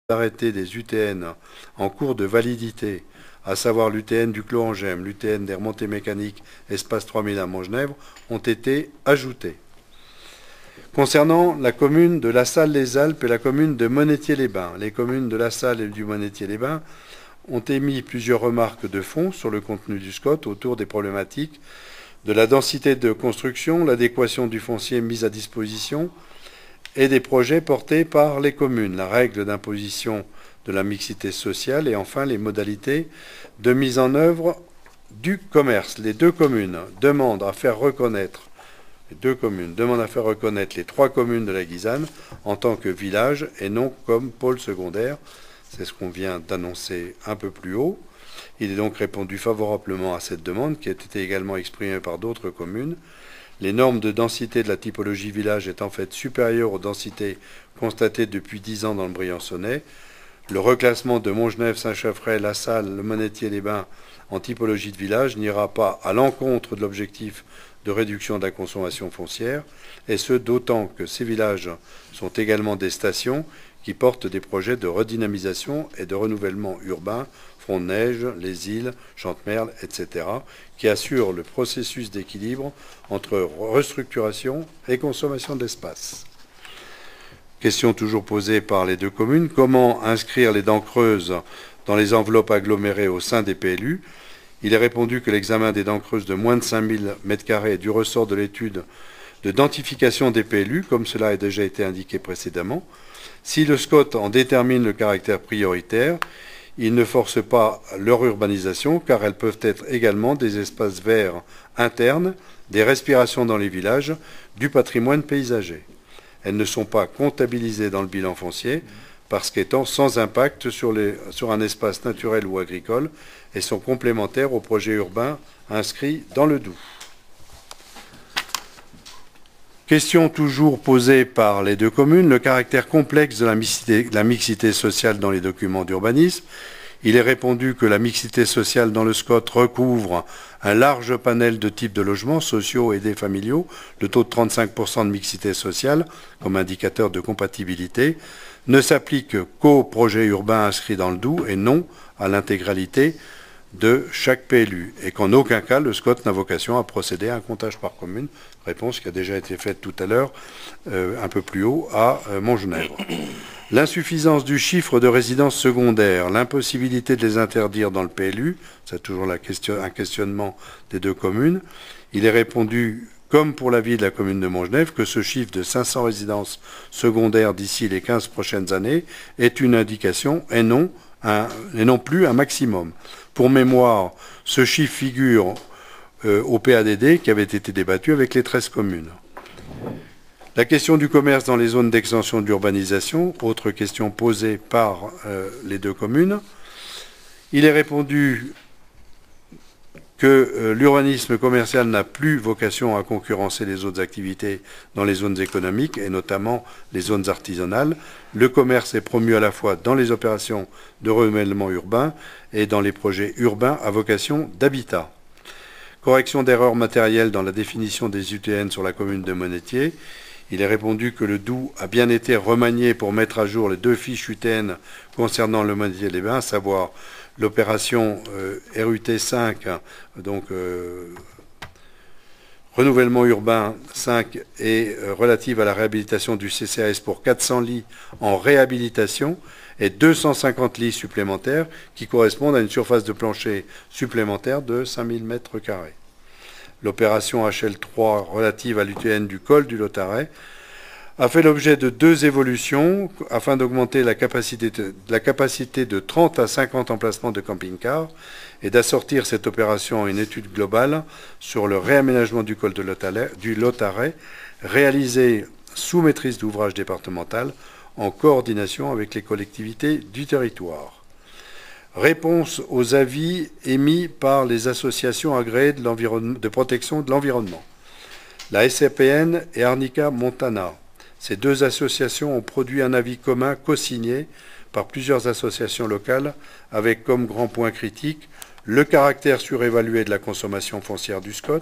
arrêtés des UTN en cours de validité, à savoir l'UTN du Clos-en-Gemme, l'UTN des remontées mécaniques Espace 3000 à Montgenèvre, ont été ajoutés. Concernant la commune de La Salle-les-Alpes et la commune de Monetier-les-Bains, les communes de La Salle et du Monetier-les-Bains ont émis plusieurs remarques de fond sur le contenu du SCOT autour des problématiques de la densité de construction, l'adéquation du foncier mis à disposition et des projets portés par les communes, la règle d'imposition de la mixité sociale et enfin les modalités de mise en œuvre du commerce. Les deux communes demandent à faire reconnaître les trois communes de la Guisane en tant que village et non comme pôle secondaire. C'est ce qu'on vient d'annoncer un peu plus haut. Il est donc répondu favorablement à cette demande qui a été également exprimée par d'autres communes. Les normes de densité de la typologie village est en fait supérieure aux densités constatées depuis 10 ans dans le Briançonnais. Le reclassement de Montgenèvre, Saint-Chaffray, La Salle, le Monetier-les-Bains en typologie de village n'ira pas à l'encontre de l'objectif de réduction de la consommation foncière, et ce d'autant que ces villages sont également des stations qui portent des projets de redynamisation et de renouvellement urbain, Front-de-Neige, les îles, Chantemerle, etc., qui assurent le processus d'équilibre entre restructuration et consommation d'espace. Question toujours posée par les deux communes, comment inscrire les dents creuses dans les enveloppes agglomérées au sein des PLU? Il est répondu que l'examen des dents creuses de moins de 5000 m² est du ressort de l'étude de densification des PLU, comme cela a déjà été indiqué précédemment. Si le SCOT en détermine le caractère prioritaire, il ne force pas leur urbanisation, car elles peuvent être également des espaces verts internes, des respirations dans les villages, du patrimoine paysager. Elles ne sont pas comptabilisées dans le bilan foncier, parce qu'étant sans impact sur un espace naturel ou agricole, et sont complémentaires aux projets urbains inscrits dans le Doubs. Question toujours posée par les deux communes, le caractère complexe de la mixité sociale dans les documents d'urbanisme. Il est répondu que la mixité sociale dans le SCOT recouvre un large panel de types de logements sociaux et des familiaux, le taux de 35% de mixité sociale comme indicateur de compatibilité ne s'applique qu'aux projets urbains inscrits dans le Doubs et non à l'intégralité de chaque PLU, et qu'en aucun cas le SCOT n'a vocation à procéder à un comptage par commune, réponse qui a déjà été faite tout à l'heure, un peu plus haut, à Montgenèvre. L'insuffisance du chiffre de résidences secondaires, l'impossibilité de les interdire dans le PLU, c'est toujours un questionnement des deux communes. Il est répondu, comme pour l'avis de la commune de Montgenèvre, que ce chiffre de 500 résidences secondaires d'ici les 15 prochaines années est une indication et non plus un maximum. Pour mémoire, ce chiffre figure au PADD qui avait été débattu avec les 13 communes. La question du commerce dans les zones d'extension d'urbanisation, autre question posée par les deux communes. Il est répondu que l'urbanisme commercial n'a plus vocation à concurrencer les autres activités dans les zones économiques, et notamment les zones artisanales. Le commerce est promu à la fois dans les opérations de renouvellement urbain et dans les projets urbains à vocation d'habitat. Correction d'erreurs matérielles dans la définition des UTN sur la commune de Monetier. Il est répondu que le Doubs a bien été remanié pour mettre à jour les deux fiches UTN concernant le Monetier-les-Bains, à savoir l'opération RUT 5, donc renouvellement urbain 5, et relative à la réhabilitation du CCAS pour 400 lits en réhabilitation et 250 lits supplémentaires qui correspondent à une surface de plancher supplémentaire de 5000 m². L'opération HL3 relative à l'UTN du col du Lotaret a fait l'objet de deux évolutions afin d'augmenter la capacité de 30 à 50 emplacements de camping-car et d'assortir cette opération à une étude globale sur le réaménagement du col du Lotaret réalisée sous maîtrise d'ouvrage départementale en coordination avec les collectivités du territoire. Réponse aux avis émis par les associations agréées de protection de l'environnement. La SCPN et Arnica Montana. Ces deux associations ont produit un avis commun co-signé par plusieurs associations locales avec comme grand point critique le caractère surévalué de la consommation foncière du SCOT,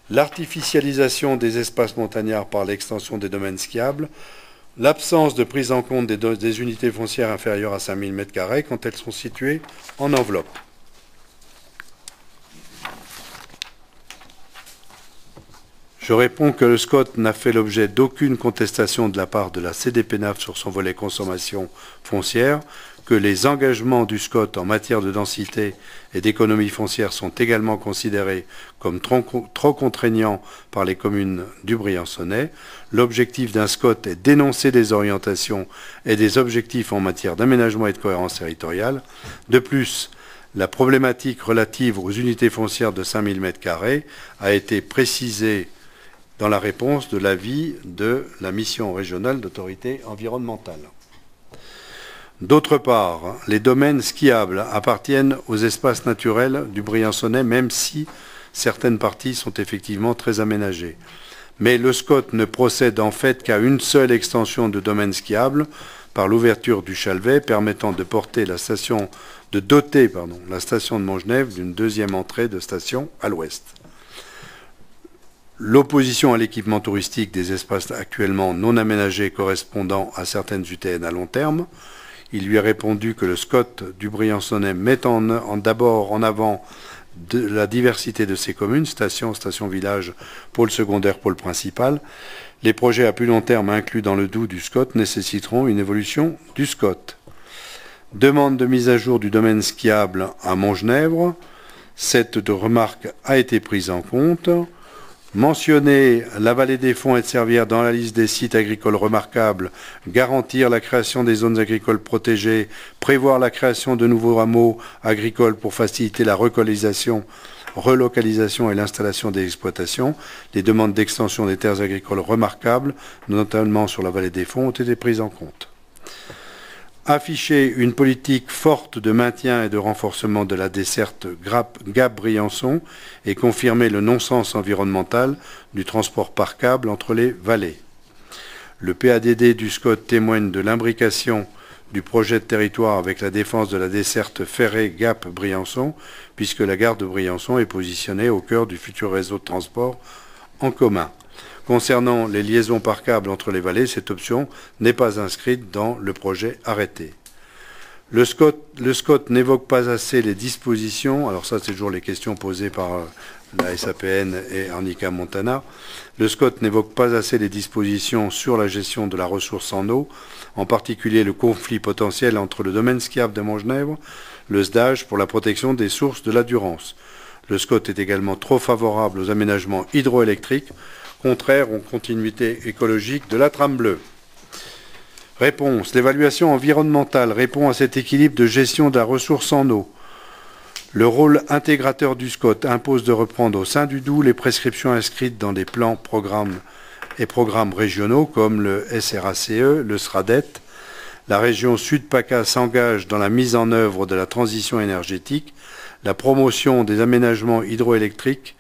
l'artificialisation des espaces montagnards par l'extension des domaines skiables, L'absence de prise en compte des unités foncières inférieures à 5000 m² quand elles sont situées en enveloppe. Je réponds que le SCOT n'a fait l'objet d'aucune contestation de la part de la CDPENAF sur son volet consommation foncière, que les engagements du SCOT en matière de densité et d'économie foncière sont également considérés comme trop contraignants par les communes du Briançonnais. L'objectif d'un SCOT est d'énoncer des orientations et des objectifs en matière d'aménagement et de cohérence territoriale. De plus, la problématique relative aux unités foncières de 5000 m² a été précisée dans la réponse de l'avis de la mission régionale d'autorité environnementale. D'autre part, les domaines skiables appartiennent aux espaces naturels du Briançonnais, même si certaines parties sont effectivement très aménagées. Mais le SCOT ne procède en fait qu'à une seule extension de domaine skiable par l'ouverture du Chalvet, permettant de doter la station de Montgenèvre d'une deuxième entrée de station à l'ouest. L'opposition à l'équipement touristique des espaces actuellement non aménagés correspondant à certaines UTN à long terme. Il lui a répondu que le SCOT du Briançonnais met d'abord en avant la diversité de ses communes, station-village, pôle secondaire, pôle principal. Les projets à plus long terme inclus dans le Doubs du SCOT nécessiteront une évolution du SCOT. Demande de mise à jour du domaine skiable à Montgenèvre. Cette remarque a été prise en compte. Mentionner la vallée des Fonds et de Servières dans la liste des sites agricoles remarquables, garantir la création des zones agricoles protégées, prévoir la création de nouveaux hameaux agricoles pour faciliter la relocalisation et l'installation des exploitations. Les demandes d'extension des terres agricoles remarquables, notamment sur la vallée des Fonds, ont été prises en compte. Afficher une politique forte de maintien et de renforcement de la desserte Gap-Briançon et confirmer le non-sens environnemental du transport par câble entre les vallées. Le PADD du SCOT témoigne de l'imbrication du projet de territoire avec la défense de la desserte ferrée Gap-Briançon, puisque la gare de Briançon est positionnée au cœur du futur réseau de transport en commun. Concernant les liaisons par câble entre les vallées, cette option n'est pas inscrite dans le projet arrêté. Le SCOT n'évoque pas assez les dispositions, alors ça c'est toujours les questions posées par la SAPN et Arnica Montana. Le SCOT n'évoque pas assez les dispositions sur la gestion de la ressource en eau, en particulier le conflit potentiel entre le domaine skiable de Montgenèvre, le SDAGE pour la protection des sources de la Durance. Le SCOT est également trop favorable aux aménagements hydroélectriques, contraire aux continuités écologiques de la trame bleue. Réponse. L'évaluation environnementale répond à cet équilibre de gestion de la ressource en eau. Le rôle intégrateur du SCOT impose de reprendre au sein du Doubs les prescriptions inscrites dans des plans, programmes et programmes régionaux comme le SRACE, le SRADET. La région Sud-PACA s'engage dans la mise en œuvre de la transition énergétique. La promotion des aménagements hydrauliques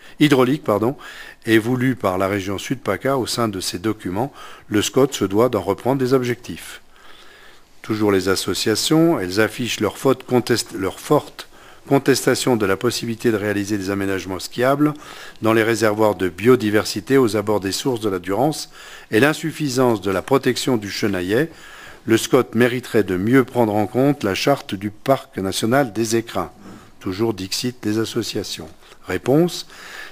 est voulue par la région Sud-PACA. Au sein de ces documents, le SCOT se doit d'en reprendre des objectifs. Toujours les associations, elles affichent leur forte contestation de la possibilité de réaliser des aménagements skiables dans les réservoirs de biodiversité aux abords des sources de la Durance et l'insuffisance de la protection du Chenaillet. Le SCOT mériterait de mieux prendre en compte la charte du parc national des Écrins. Toujours dixit des associations. Réponse.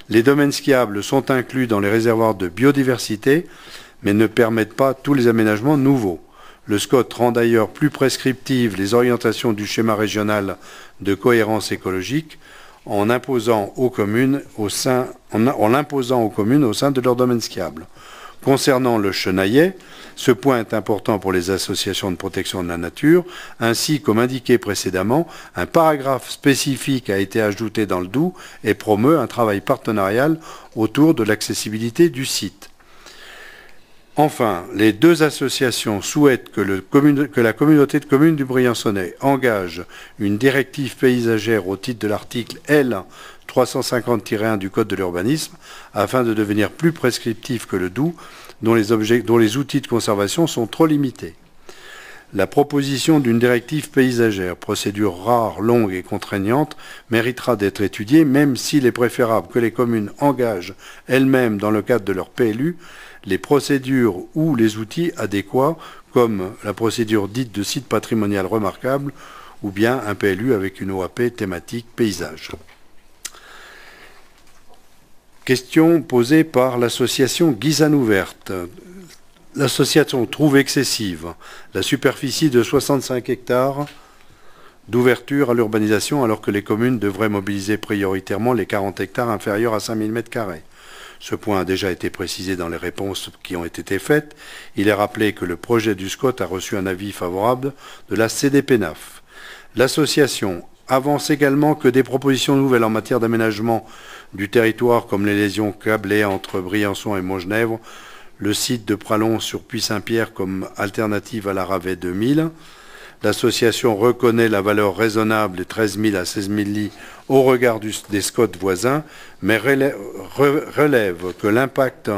Les domaines skiables sont inclus dans les réservoirs de biodiversité, mais ne permettent pas tous les aménagements nouveaux. Le SCOT rend d'ailleurs plus prescriptives les orientations du schéma régional de cohérence écologique en l'imposant aux communes au sein de leur domaine skiable. Concernant le Chenaillet, ce point est important pour les associations de protection de la nature. Ainsi, comme indiqué précédemment, un paragraphe spécifique a été ajouté dans le Doubs et promeut un travail partenarial autour de l'accessibilité du site. Enfin, les deux associations souhaitent que la communauté de communes du Briançonnais engage une directive paysagère au titre de l'article L. 350-1 du Code de l'urbanisme, afin de devenir plus prescriptif que le Doubs, dont les outils de conservation sont trop limités. La proposition d'une directive paysagère, procédure rare, longue et contraignante, méritera d'être étudiée, même s'il est préférable que les communes engagent elles-mêmes, dans le cadre de leur PLU, les procédures ou les outils adéquats, comme la procédure dite de site patrimonial remarquable, ou bien un PLU avec une OAP thématique paysage. Question posée par l'association Guisane Ouverte. L'association trouve excessive la superficie de 65 hectares d'ouverture à l'urbanisation alors que les communes devraient mobiliser prioritairement les 40 hectares inférieurs à 5000 m². Ce point a déjà été précisé dans les réponses qui ont été faites. Il est rappelé que le projet du SCOT a reçu un avis favorable de la CDPENAF. L'association avance également que des propositions nouvelles en matière d'aménagement du territoire, comme les lésions câblées entre Briançon et Montgenèvre, le site de Pralon sur Puy-Saint-Pierre comme alternative à la Ravet 2000. L'association reconnaît la valeur raisonnable de 13 000 à 16 000 lits au regard des SCOT voisins, mais relève que l'impact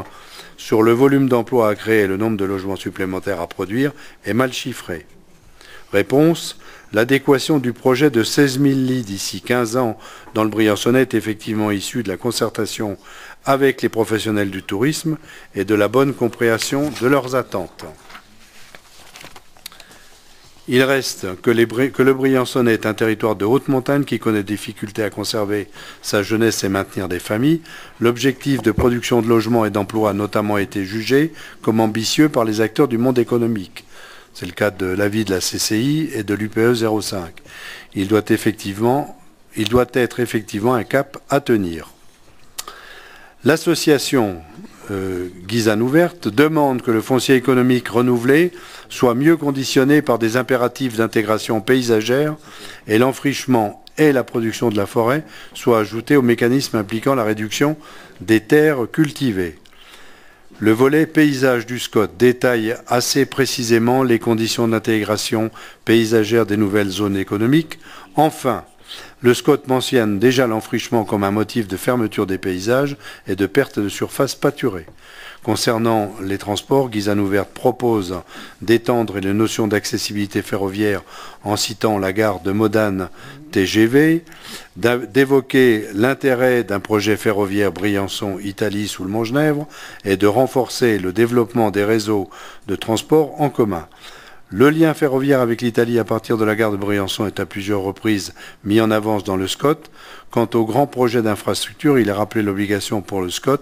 sur le volume d'emplois à créer et le nombre de logements supplémentaires à produire est mal chiffré. Réponse: l'adéquation du projet de 16 000 lits d'ici 15 ans dans le Briançonnais est effectivement issue de la concertation avec les professionnels du tourisme et de la bonne compréhension de leurs attentes. Il reste que le Briançonnais est un territoire de haute montagne qui connaît des difficultés à conserver sa jeunesse et maintenir des familles. L'objectif de production de logements et d'emplois a notamment été jugé comme ambitieux par les acteurs du monde économique. C'est le cas de l'avis de la CCI et de l'UPE 05. Il doit être effectivement un cap à tenir. L'association Guisane Ouverte demande que le foncier économique renouvelé soit mieux conditionné par des impératifs d'intégration paysagère et l'enfrichement et la production de la forêt soient ajoutés au mécanisme impliquant la réduction des terres cultivées. Le volet paysage du SCOT détaille assez précisément les conditions d'intégration paysagère des nouvelles zones économiques. Enfin, le SCOT mentionne déjà l'enfrichement comme un motif de fermeture des paysages et de perte de surface pâturée. Concernant les transports, Guisane Ouverte propose d'étendre les notions d'accessibilité ferroviaire en citant la gare de Modane TGV, d'évoquer l'intérêt d'un projet ferroviaire Briançon-Italie sous le Montgenèvre et de renforcer le développement des réseaux de transport en commun. Le lien ferroviaire avec l'Italie à partir de la gare de Briançon est à plusieurs reprises mis en avance dans le SCOT. Quant au grand projet d'infrastructure, il est rappelé l'obligation pour le SCOT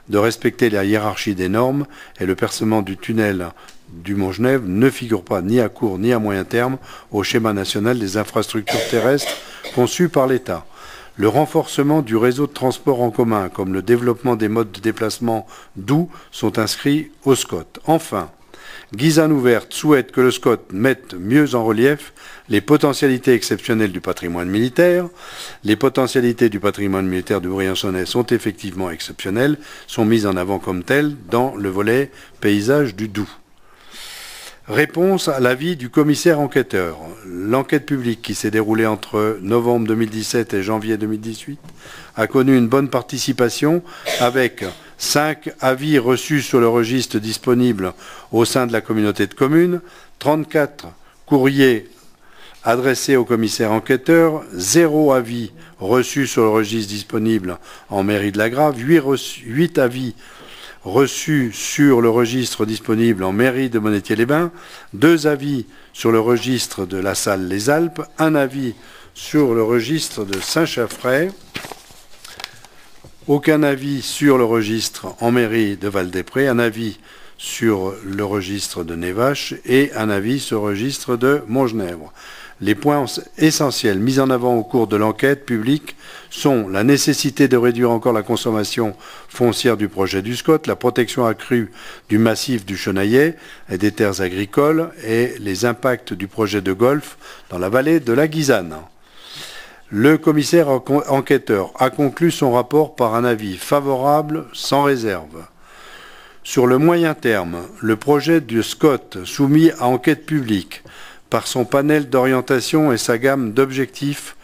de respecter la hiérarchie des normes et le percement du tunnel du Montgenèvre ne figure pas ni à court ni à moyen terme au schéma national des infrastructures terrestres conçu par l'État. Le renforcement du réseau de transport en commun, comme le développement des modes de déplacement doux, sont inscrits au SCOT. Enfin, Guisane Ouverte souhaite que le SCOT mette mieux en relief les potentialités exceptionnelles du patrimoine militaire. Les potentialités du patrimoine militaire du Briançonnais sont effectivement exceptionnelles, sont mises en avant comme telles dans le volet paysage du Doubs. Réponse à l'avis du commissaire enquêteur. L'enquête publique qui s'est déroulée entre novembre 2017 et janvier 2018 a connu une bonne participation avec 5 avis reçus sur le registre disponible au sein de la communauté de communes, 34 courriers adressés au commissaire enquêteur, 0 avis reçus sur le registre disponible en mairie de la Grave, 8 avis reçus sur le registre disponible en mairie de Monétier-les-Bains, 2 avis sur le registre de la Salle Les Alpes, 1 avis sur le registre de Saint-Chaffray, aucun avis sur le registre en mairie de Val-des-Prés, un avis sur le registre de Névache et un avis sur le registre de Montgenèvre. Les points essentiels mis en avant au cours de l'enquête publique sont la nécessité de réduire encore la consommation foncière du projet du SCOT, la protection accrue du massif du Chenaillet et des terres agricoles et les impacts du projet de golf dans la vallée de la Guisane. Le commissaire enquêteur a conclu son rapport par un avis favorable sans réserve. Sur le moyen terme, le projet du SCOT soumis à enquête publique par son panel d'orientation et sa gamme d'objectifs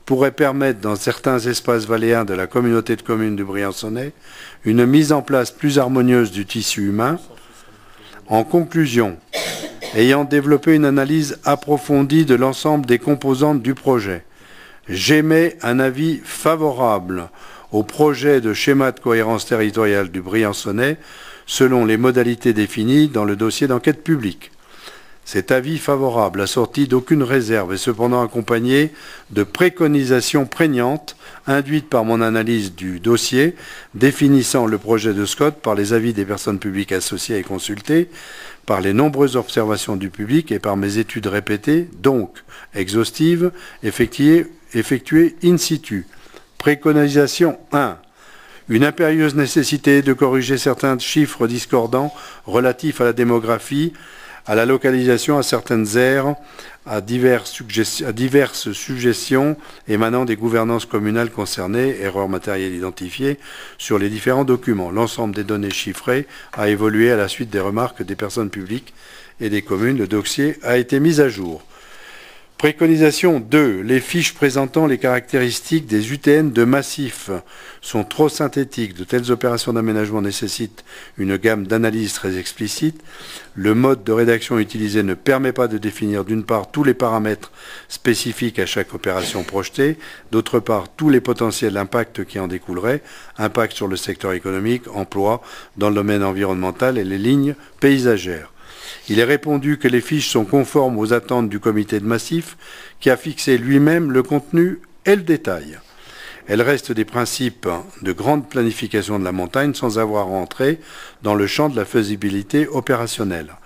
pourrait permettre dans certains espaces valléens de la communauté de communes du Briançonnais une mise en place plus harmonieuse du tissu humain. En conclusion, ayant développé une analyse approfondie de l'ensemble des composantes du projet, j'émets un avis favorable au projet de schéma de cohérence territoriale du Briançonnais selon les modalités définies dans le dossier d'enquête publique. Cet avis favorable, assorti d'aucune réserve, est cependant accompagné de préconisations prégnantes induites par mon analyse du dossier, définissant le projet de SCOT par les avis des personnes publiques associées et consultées, par les nombreuses observations du public et par mes études répétées, donc exhaustives, effectuées in situ. Préconisation 1. Une impérieuse nécessité de corriger certains chiffres discordants relatifs à la démographie, à la localisation, à certaines aires, à diverses suggestions émanant des gouvernances communales concernées, erreurs matérielles identifiées sur les différents documents. L'ensemble des données chiffrées a évolué à la suite des remarques des personnes publiques et des communes. Le dossier a été mis à jour. Préconisation 2. Les fiches présentant les caractéristiques des UTN de massif sont trop synthétiques. De telles opérations d'aménagement nécessitent une gamme d'analyses très explicite. Le mode de rédaction utilisé ne permet pas de définir d'une part tous les paramètres spécifiques à chaque opération projetée, d'autre part tous les potentiels impacts qui en découleraient, impact sur le secteur économique, emploi, dans le domaine environnemental et les lignes paysagères. Il est répondu que les fiches sont conformes aux attentes du comité de massif qui a fixé lui-même le contenu et le détail. Elles restent des principes de grande planification de la montagne sans avoir entré dans le champ de la faisabilité opérationnelle.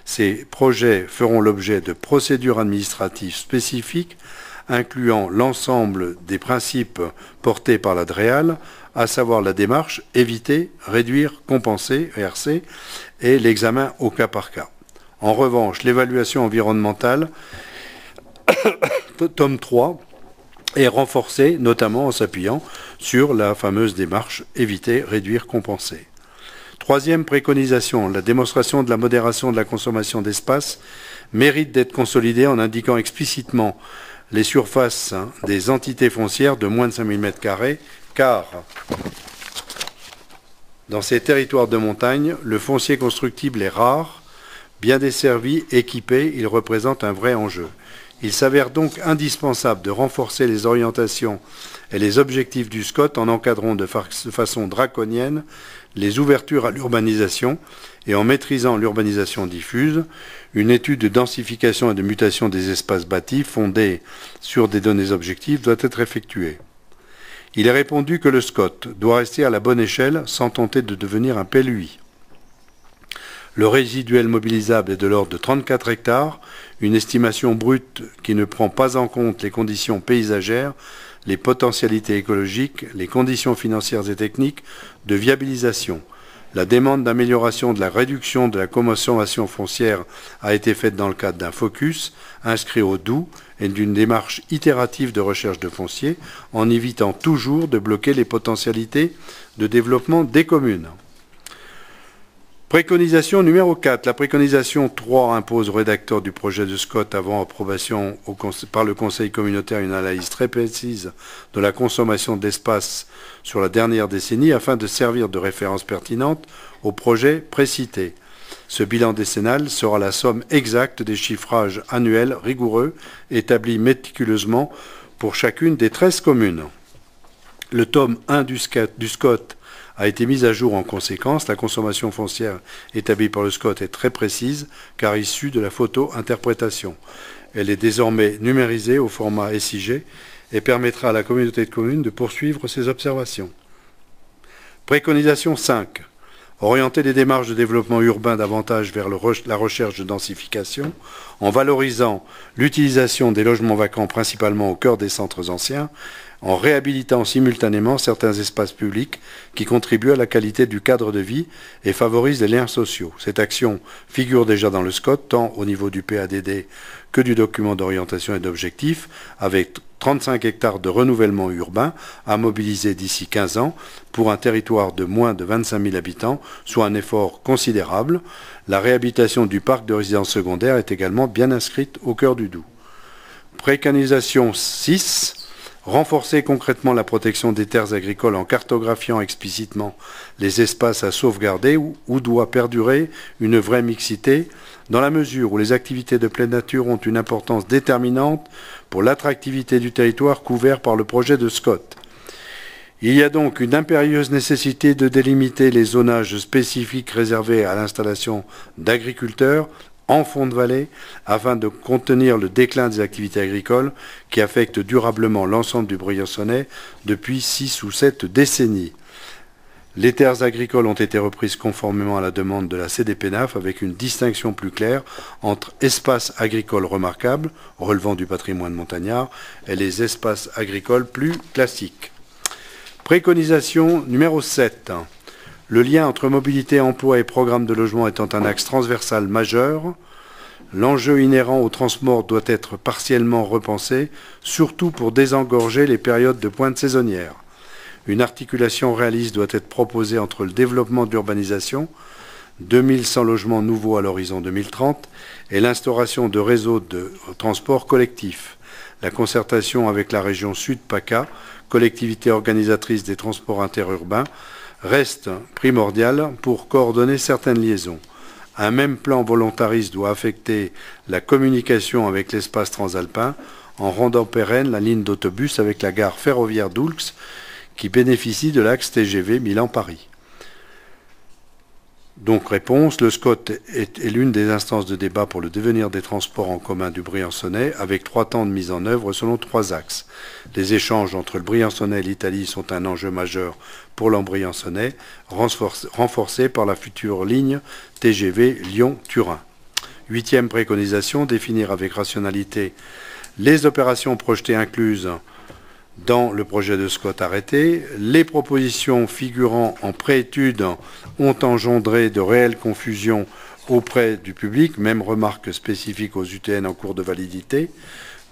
Ces projets feront l'objet de procédures administratives spécifiques incluant l'ensemble des principes portés par la DREAL, à savoir la démarche éviter, réduire, compenser, ERC, et l'examen au cas par cas. En revanche, l'évaluation environnementale, tome 3, est renforcée, notamment en s'appuyant sur la fameuse démarche éviter, réduire, compenser. Troisième préconisation, la démonstration de la modération de la consommation d'espace mérite d'être consolidée en indiquant explicitement les surfaces des entités foncières de moins de 5000 m², car dans ces territoires de montagne, le foncier constructible est rare. Bien desservi, équipé, il représente un vrai enjeu. Il s'avère donc indispensable de renforcer les orientations et les objectifs du SCOT en encadrant de façon draconienne les ouvertures à l'urbanisation et en maîtrisant l'urbanisation diffuse. Une étude de densification et de mutation des espaces bâtis fondée sur des données objectives doit être effectuée. Il est répondu que le SCOT doit rester à la bonne échelle sans tenter de devenir un PLUI. Le résiduel mobilisable est de l'ordre de 34 hectares, une estimation brute qui ne prend pas en compte les conditions paysagères, les potentialités écologiques, les conditions financières et techniques de viabilisation. La demande d'amélioration de la réduction de la consommation foncière a été faite dans le cadre d'un focus inscrit au DOU et d'une démarche itérative de recherche de foncier, en évitant toujours de bloquer les potentialités de développement des communes. Préconisation numéro 4. La préconisation 3 impose au rédacteur du projet de SCOT avant approbation par le Conseil communautaire une analyse très précise de la consommation d'espace sur la dernière décennie afin de servir de référence pertinente au projet précité. Ce bilan décennal sera la somme exacte des chiffrages annuels rigoureux établis méticuleusement pour chacune des 13 communes. Le tome 1 du SCOT a été mise à jour en conséquence. La consommation foncière établie par le SCOT est très précise car issue de la photo-interprétation. Elle est désormais numérisée au format SIG et permettra à la communauté de communes de poursuivre ses observations. Préconisation 5. Orienter les démarches de développement urbain davantage vers la recherche de densification en valorisant l'utilisation des logements vacants principalement au cœur des centres anciens, en réhabilitant simultanément certains espaces publics qui contribuent à la qualité du cadre de vie et favorisent les liens sociaux. Cette action figure déjà dans le SCOT, tant au niveau du PADD que du document d'orientation et d'objectifs, avec 35 hectares de renouvellement urbain à mobiliser d'ici 15 ans pour un territoire de moins de 25 000 habitants, soit un effort considérable. La réhabilitation du parc de résidences secondaires est également bien inscrite au cœur du Doubs. Préconisation 6. Renforcer concrètement la protection des terres agricoles en cartographiant explicitement les espaces à sauvegarder où doit perdurer une vraie mixité, dans la mesure où les activités de pleine nature ont une importance déterminante pour l'attractivité du territoire couvert par le projet de SCOT. Il y a donc une impérieuse nécessité de délimiter les zonages spécifiques réservés à l'installation d'agriculteurs en fond de vallée afin de contenir le déclin des activités agricoles qui affecte durablement l'ensemble du Briançonnais depuis 6 ou 7 décennies. Les terres agricoles ont été reprises conformément à la demande de la CDPENAF avec une distinction plus claire entre espaces agricoles remarquables, relevant du patrimoine montagnard, et les espaces agricoles plus classiques. Préconisation numéro 7. Le lien entre mobilité, emploi et programme de logement étant un axe transversal majeur, l'enjeu inhérent au transport doit être partiellement repensé, surtout pour désengorger les périodes de pointe saisonnière. Une articulation réaliste doit être proposée entre le développement d'urbanisation, 2100 logements nouveaux à l'horizon 2030, et l'instauration de réseaux de transport collectif. La concertation avec la région Sud-PACA, collectivité organisatrice des transports interurbains, reste primordiale pour coordonner certaines liaisons. Un même plan volontariste doit affecter la communication avec l'espace transalpin en rendant pérenne la ligne d'autobus avec la gare ferroviaire d'Oulx qui bénéficie de l'axe TGV Milan-Paris. Donc réponse, le SCOT est l'une des instances de débat pour le devenir des transports en commun du Briançonnais avec 3 temps de mise en œuvre selon 3 axes. Les échanges entre le Briançonnais et l'Italie sont un enjeu majeur pour l'Embriançonnais, renforcés par la future ligne TGV Lyon-Turin. 8e préconisation, définir avec rationalité les opérations projetées incluses dans le projet de SCOT arrêté. Les propositions figurant en préétude ont engendré de réelles confusions auprès du public, même remarques spécifiques aux UTN en cours de validité.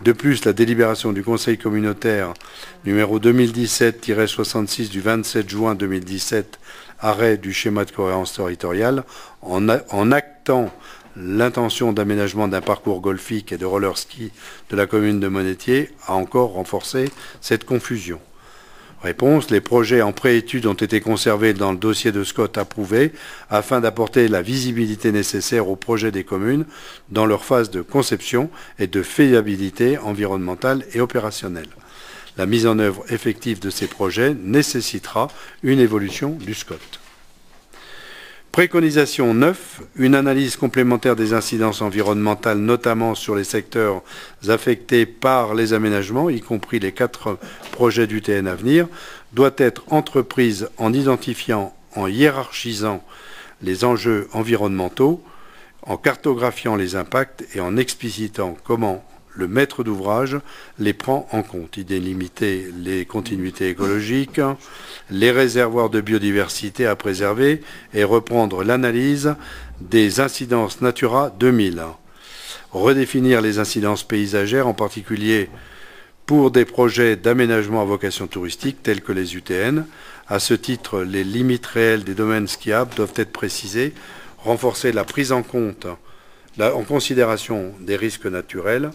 De plus, la délibération du Conseil communautaire numéro 2017-66 du 27 juin 2017, arrêt du schéma de cohérence territoriale, en actant l'intention d'aménagement d'un parcours golfique et de roller ski de la commune de Monetier a encore renforcé cette confusion. Réponse, les projets en préétude ont été conservés dans le dossier de SCOT approuvé afin d'apporter la visibilité nécessaire aux projets des communes dans leur phase de conception et de faisabilité environnementale et opérationnelle. La mise en œuvre effective de ces projets nécessitera une évolution du SCOT. Préconisation 9, une analyse complémentaire des incidences environnementales, notamment sur les secteurs affectés par les aménagements, y compris les 4 projets d'UTN à venir, doit être entreprise en identifiant, en hiérarchisant les enjeux environnementaux, en cartographiant les impacts et en explicitant comment le maître d'ouvrage les prend en compte. Il délimiter les continuités écologiques, les réservoirs de biodiversité à préserver et reprendre l'analyse des incidences Natura 2000. Redéfinir les incidences paysagères, en particulier pour des projets d'aménagement à vocation touristique tels que les UTN. À ce titre, les limites réelles des domaines skiables doivent être précisées, renforcer la prise en compte, en considération des risques naturels,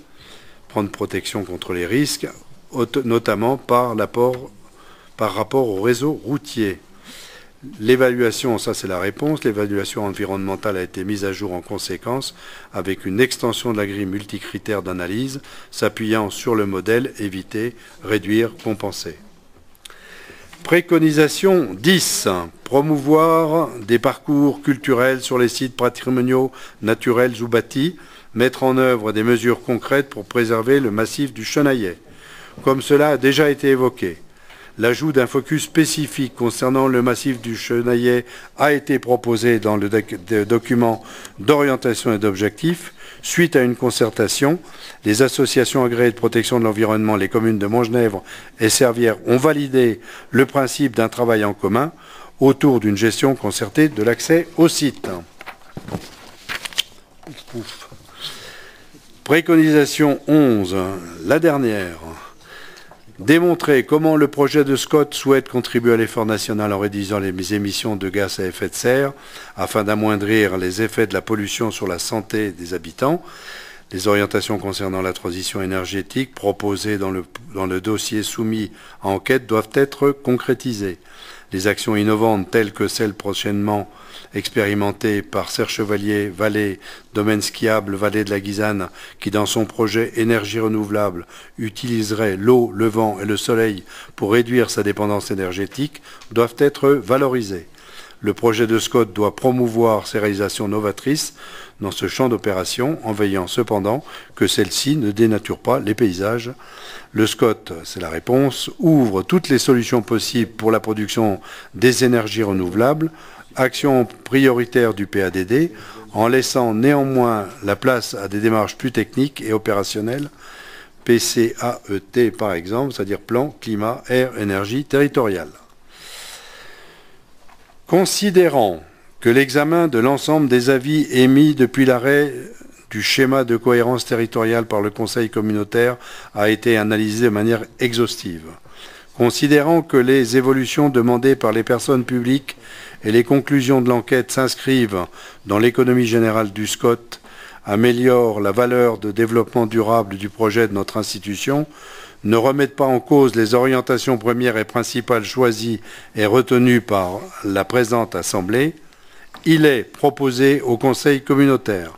prendre protection contre les risques, notamment par rapport au réseau routier. L'évaluation, ça c'est la réponse, l'évaluation environnementale a été mise à jour en conséquence avec une extension de la grille multicritère d'analyse s'appuyant sur le modèle éviter, réduire, compenser. Préconisation 10. Promouvoir des parcours culturels sur les sites patrimoniaux naturels ou bâtis, mettre en œuvre des mesures concrètes pour préserver le massif du Chenaillet. Comme cela a déjà été évoqué, l'ajout d'un focus spécifique concernant le massif du Chenaillet a été proposé dans le document d'orientation et d'objectifs. Suite à une concertation, les associations agréées de protection de l'environnement, les communes de Montgenèvre et Servières ont validé le principe d'un travail en commun autour d'une gestion concertée de l'accès au site. Préconisation 11, la dernière. Démontrer comment le projet de SCOT souhaite contribuer à l'effort national en réduisant les émissions de gaz à effet de serre afin d'amoindrir les effets de la pollution sur la santé des habitants. Les orientations concernant la transition énergétique proposées dans le dossier soumis à enquête doivent être concrétisées. Les actions innovantes telles que celles prochainement expérimentées par Serre Chevalier, Vallée, Domaine Skiable, Vallée de la Guisane, qui dans son projet énergie renouvelable utiliserait l'eau, le vent et le soleil pour réduire sa dépendance énergétique, doivent être valorisées. Le projet de SCOT doit promouvoir ces réalisations novatrices dans ce champ d'opération, en veillant cependant que celles-ci ne dénaturent pas les paysages. Le SCOT, c'est la réponse, ouvre toutes les solutions possibles pour la production des énergies renouvelables, action prioritaire du PADD, en laissant néanmoins la place à des démarches plus techniques et opérationnelles, PCAET par exemple, c'est-à-dire plan, climat, air, énergie territoriale. Considérant que l'examen de l'ensemble des avis émis depuis l'arrêt du schéma de cohérence territoriale par le Conseil communautaire a été analysé de manière exhaustive, considérant que les évolutions demandées par les personnes publiques et les conclusions de l'enquête s'inscrivent dans l'économie générale du SCOT, améliorent la valeur de développement durable du projet de notre institution, ne remettent pas en cause les orientations premières et principales choisies et retenues par la présente Assemblée, il est proposé au Conseil communautaire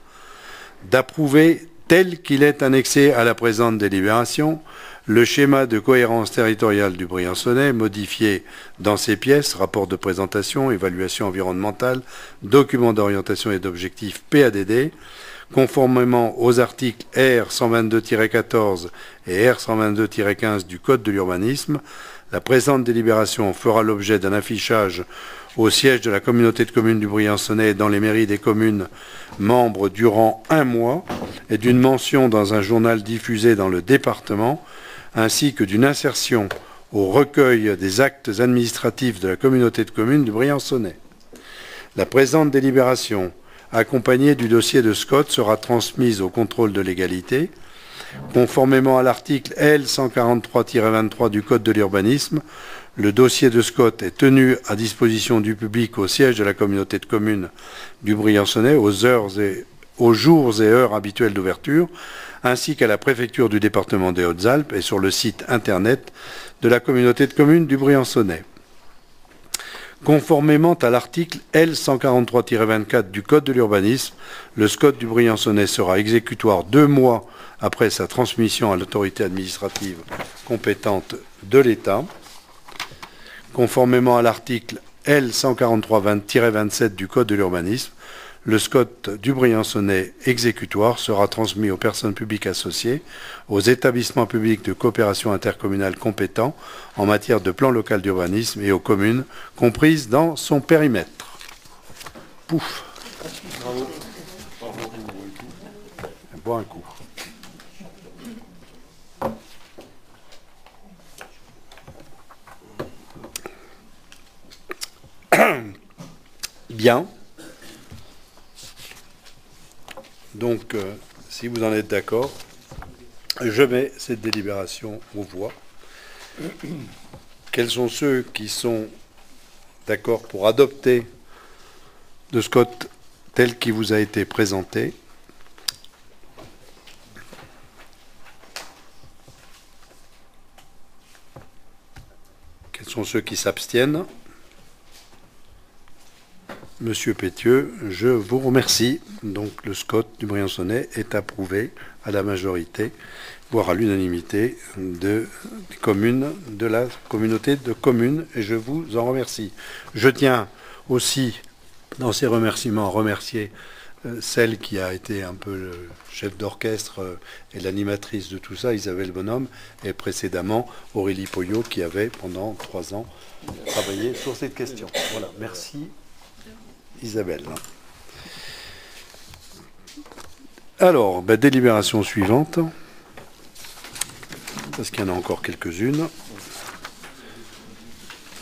d'approuver tel qu'il est annexé à la présente délibération le schéma de cohérence territoriale du Briançonnais, modifié dans ses pièces, rapport de présentation, évaluation environnementale, document d'orientation et d'objectifs PADD, conformément aux articles R 122-14 et R 122-15 du Code de l'urbanisme. La présente délibération fera l'objet d'un affichage au siège de la communauté de communes du Briançonnais dans les mairies des communes membres durant 1 mois et d'une mention dans un journal diffusé dans le département, ainsi que d'une insertion au recueil des actes administratifs de la communauté de communes du Briançonnais. La présente délibération, accompagnée du dossier de SCOT, sera transmise au contrôle de légalité. Conformément à l'article L 143-23 du Code de l'urbanisme, le dossier de SCOT est tenu à disposition du public au siège de la communauté de communes du Briançonnais aux jours et heures habituels d'ouverture, ainsi qu'à la préfecture du département des Hautes-Alpes et sur le site internet de la communauté de communes du Briançonnais. Conformément à l'article L 143-24 du Code de l'urbanisme, le SCOT du Briançonnais sera exécutoire 2 mois après sa transmission à l'autorité administrative compétente de l'État. Conformément à l'article L 143-27 du Code de l'urbanisme, le SCOT du Briançonnais exécutoire sera transmis aux personnes publiques associées, aux établissements publics de coopération intercommunale compétents en matière de plan local d'urbanisme et aux communes comprises dans son périmètre. Pouf. Bravo. Bois un coup. Bien. Donc, si vous en êtes d'accord, je mets cette délibération aux voix. Quels sont ceux qui sont d'accord pour adopter le SCOT tel qu'il vous a été présenté? Quels sont ceux qui s'abstiennent? Monsieur Pétieux, je vous remercie. Donc le SCOT du Briançonnais est approuvé à la majorité, voire à l'unanimité des communes, de la communauté de communes, et je vous en remercie. Je tiens aussi, dans ces remerciements, à remercier celle qui a été un peu le chef d'orchestre et l'animatrice de tout ça, Isabelle Bonhomme, et précédemment Aurélie Poyot, qui avait pendant 3 ans travaillé sur cette question. Voilà, merci. Isabelle. Alors, délibération suivante, parce qu'il y en a encore quelques-unes.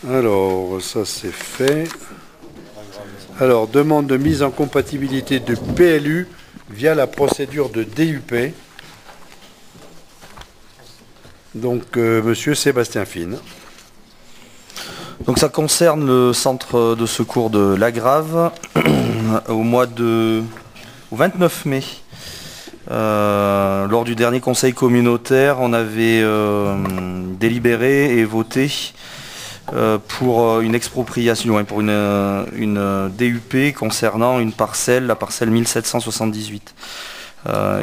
Alors, ça c'est fait. Alors, demande de mise en compatibilité de PLU via la procédure de DUP. Donc, monsieur Sébastien Fine. Donc ça concerne le centre de secours de La Grave. Au 29 mai, Lors du dernier conseil communautaire, on avait délibéré et voté pour une expropriation, pour une DUP concernant une parcelle, la parcelle 1778.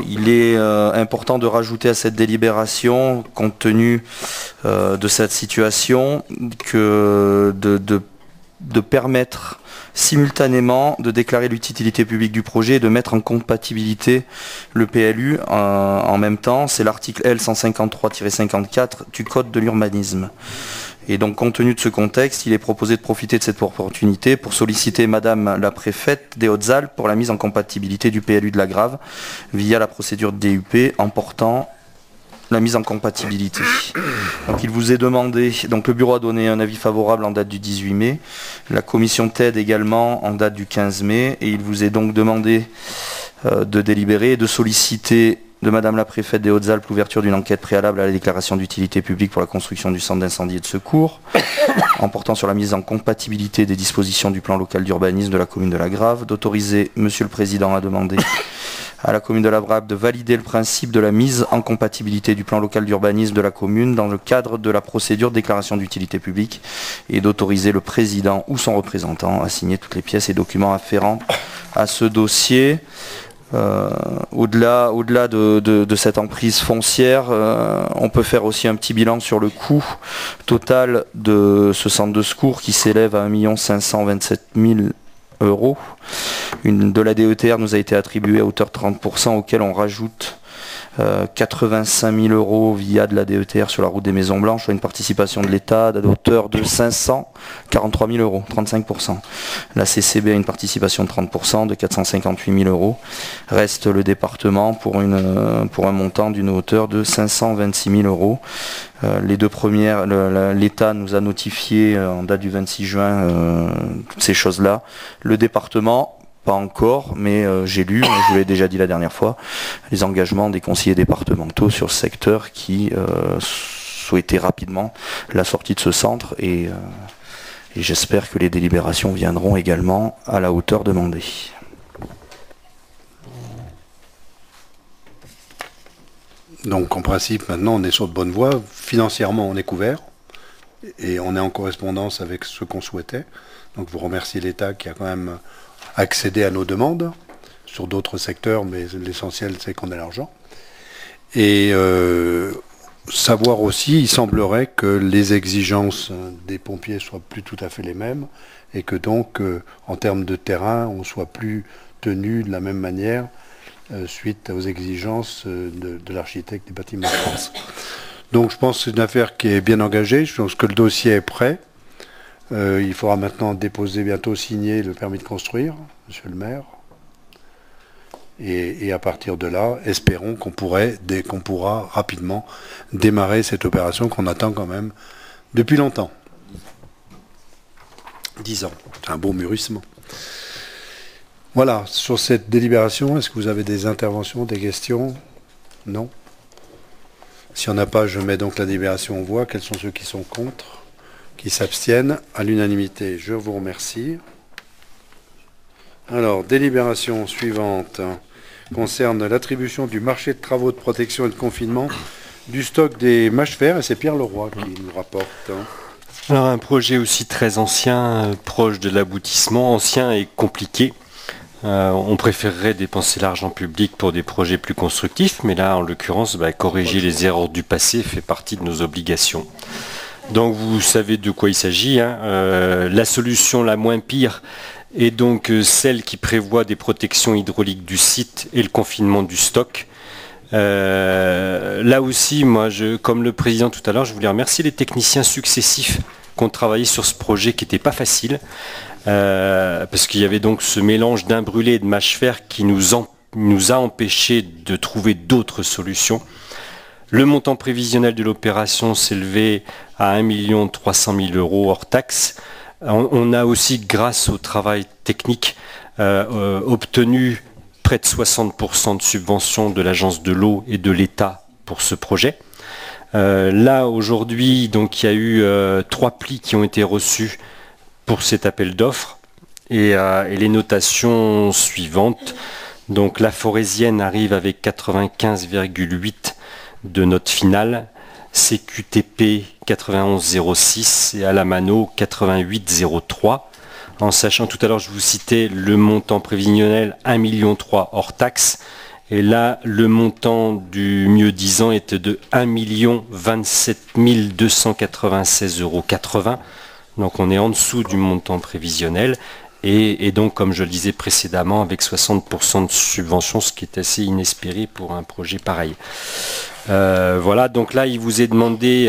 Il est important de rajouter à cette délibération, compte tenu de cette situation, que de permettre simultanément de déclarer l'utilité publique du projet et de mettre en compatibilité le PLU en même temps. C'est l'article L153-54 du Code de l'urbanisme. Et donc, compte tenu de ce contexte, il est proposé de profiter de cette opportunité pour solliciter Madame la préfète des Hautes-Alpes pour la mise en compatibilité du PLU de la Grave via la procédure de DUP emportant la mise en compatibilité. Donc il vous est demandé, donc le bureau a donné un avis favorable en date du 18 mai, la commission TED également en date du 15 mai, et il vous est donc demandé de délibérer et de solliciter de Madame la préfète des Hautes-Alpes l'ouverture d'une enquête préalable à la déclaration d'utilité publique pour la construction du centre d'incendie et de secours, en portant sur la mise en compatibilité des dispositions du plan local d'urbanisme de la commune de la Grave, d'autoriser Monsieur le Président à demander à la commune de la Grave de valider le principe de la mise en compatibilité du plan local d'urbanisme de la commune dans le cadre de la procédure de déclaration d'utilité publique et d'autoriser le président ou son représentant à signer toutes les pièces et documents afférents à ce dossier. Au-delà de cette emprise foncière, on peut faire aussi un petit bilan sur le coût total de ce centre de secours qui s'élève à 1 527 000 euros. De la DETR nous a été attribuée à hauteur de 30%, auquel on rajoute 85 000 euros via de la DETR sur la route des Maisons Blanches, soit une participation de l'État à hauteur de 543 000 euros, 35%. La CCB a une participation de 30%, de 458 000 euros. Reste le département pour un montant d'une hauteur de 526 000 euros. Les deux premières, l'État nous a notifié en date du 26 juin toutes ces choses-là. Le département, pas encore, mais j'ai lu, je vous l'ai déjà dit la dernière fois, les engagements des conseillers départementaux sur ce secteur qui souhaitaient rapidement la sortie de ce centre et j'espère que les délibérations viendront également à la hauteur demandée. Donc en principe, maintenant, on est sur de bonne voie. Financièrement, on est couvert et on est en correspondance avec ce qu'on souhaitait. Donc vous remerciez l'État qui a quand même accédé à nos demandes sur d'autres secteurs, mais l'essentiel, c'est qu'on a l'argent. Et savoir aussi, il semblerait que les exigences des pompiers soient plus tout à fait les mêmes et que donc, en termes de terrain, on soit plus tenu de la même manière suite aux exigences de l'architecte des bâtiments de France. Donc je pense que c'est une affaire qui est bien engagée. Je pense que le dossier est prêt. Il faudra maintenant déposer, bientôt signer le permis de construire, monsieur le maire. Et à partir de là, espérons qu'on pourra rapidement démarrer cette opération qu'on attend quand même depuis longtemps. 10 ans, c'est un beau mûrissement. Voilà, sur cette délibération, est-ce que vous avez des interventions, des questions? Non? S'il n'y en a pas, je mets donc la délibération en voie. Quels sont ceux qui sont contre? Qui s'abstiennent à l'unanimité? Je vous remercie. Alors, délibération suivante concerne l'attribution du marché de travaux de protection et de confinement du stock des mâches-fer, et c'est Pierre Leroy qui nous rapporte. Alors, un projet aussi très ancien, proche de l'aboutissement, ancien et compliqué. On préférerait dépenser l'argent public pour des projets plus constructifs, mais là, en l'occurrence, corriger les erreurs du passé fait partie de nos obligations. Donc vous savez de quoi il s'agit. La solution la moins pire est donc celle qui prévoit des protections hydrauliques du site et le confinement du stock. Là aussi, moi, comme le président tout à l'heure, je voulais remercier les techniciens successifs qui ont travaillé sur ce projet qui n'était pas facile. Parce qu'il y avait donc ce mélange d'imbrûlés et de mâche-fer qui nous a empêché de trouver d'autres solutions. Le montant prévisionnel de l'opération s'élevait à 1 300 000 euros hors taxe. On a aussi, grâce au travail technique, obtenu près de 60% de subventions de l'Agence de l'eau et de l'État pour ce projet. Là, aujourd'hui, donc, il y a eu 3 plis qui ont été reçus pour cet appel d'offres et les notations suivantes. Donc la Forésienne arrive avec 95,8 de note finale, CQTP 91,06 et Alamano 88,03. En sachant tout à l'heure, je vous citais le montant prévisionnel 1,3 million hors taxe. Et là, le montant du mieux-disant était de 1 27 296,80 €. Donc on est en dessous du montant prévisionnel. Et donc, comme je le disais précédemment, avec 60% de subvention, ce qui est assez inespéré pour un projet pareil. Voilà, donc là, il vous est demandé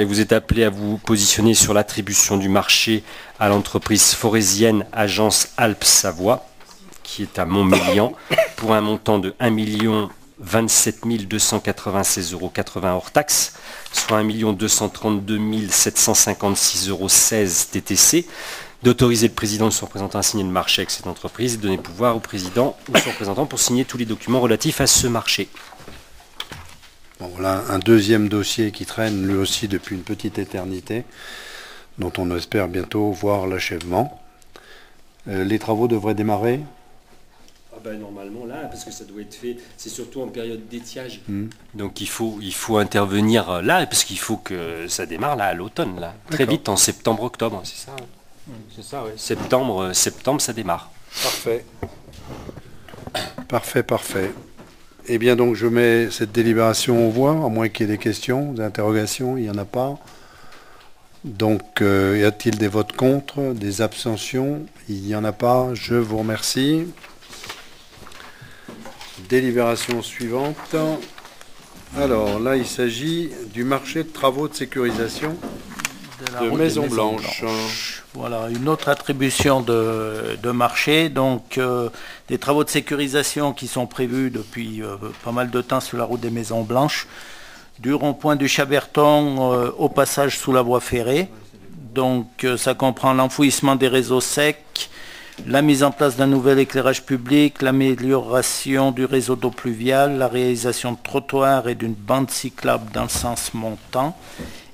et vous êtes appelé à vous positionner sur l'attribution du marché à l'entreprise forésienne Agence Alpes-Savoie, qui est à Montmélian, pour un montant de 1 27 296,80 € hors taxe, soit 1 232 756,16 € TTC, d'autoriser le président ou son représentant à signer le marché avec cette entreprise et de donner pouvoir au président ou son représentant pour signer tous les documents relatifs à ce marché. Bon, voilà un deuxième dossier qui traîne lui aussi depuis une petite éternité, dont on espère bientôt voir l'achèvement. Les travaux devraient démarrer ? Normalement là, parce que ça doit être fait, c'est surtout en période d'étiage. Donc il faut intervenir là, parce qu'il faut que ça démarre là à l'automne, là. Très vite, en septembre-octobre, c'est ça. C'est ça, oui. Septembre, ça démarre. Parfait. Parfait. Eh bien donc je mets cette délibération aux voix, à moins qu'il y ait des questions, des interrogations, il n'y en a pas. Donc y a-t-il des votes contre, des abstentions? Il n'y en a pas, je vous remercie. Délibération suivante. Alors là, il s'agit du marché de travaux de sécurisation de Maison Blanche. Voilà, une autre attribution de marché. Donc, des travaux de sécurisation qui sont prévus depuis pas mal de temps sur la route des Maisons Blanches, du rond-point du Chaberton au passage sous la voie ferrée. Donc, ça comprend l'enfouissement des réseaux secs, la mise en place d'un nouvel éclairage public, l'amélioration du réseau d'eau pluviale, la réalisation de trottoirs et d'une bande cyclable dans le sens montant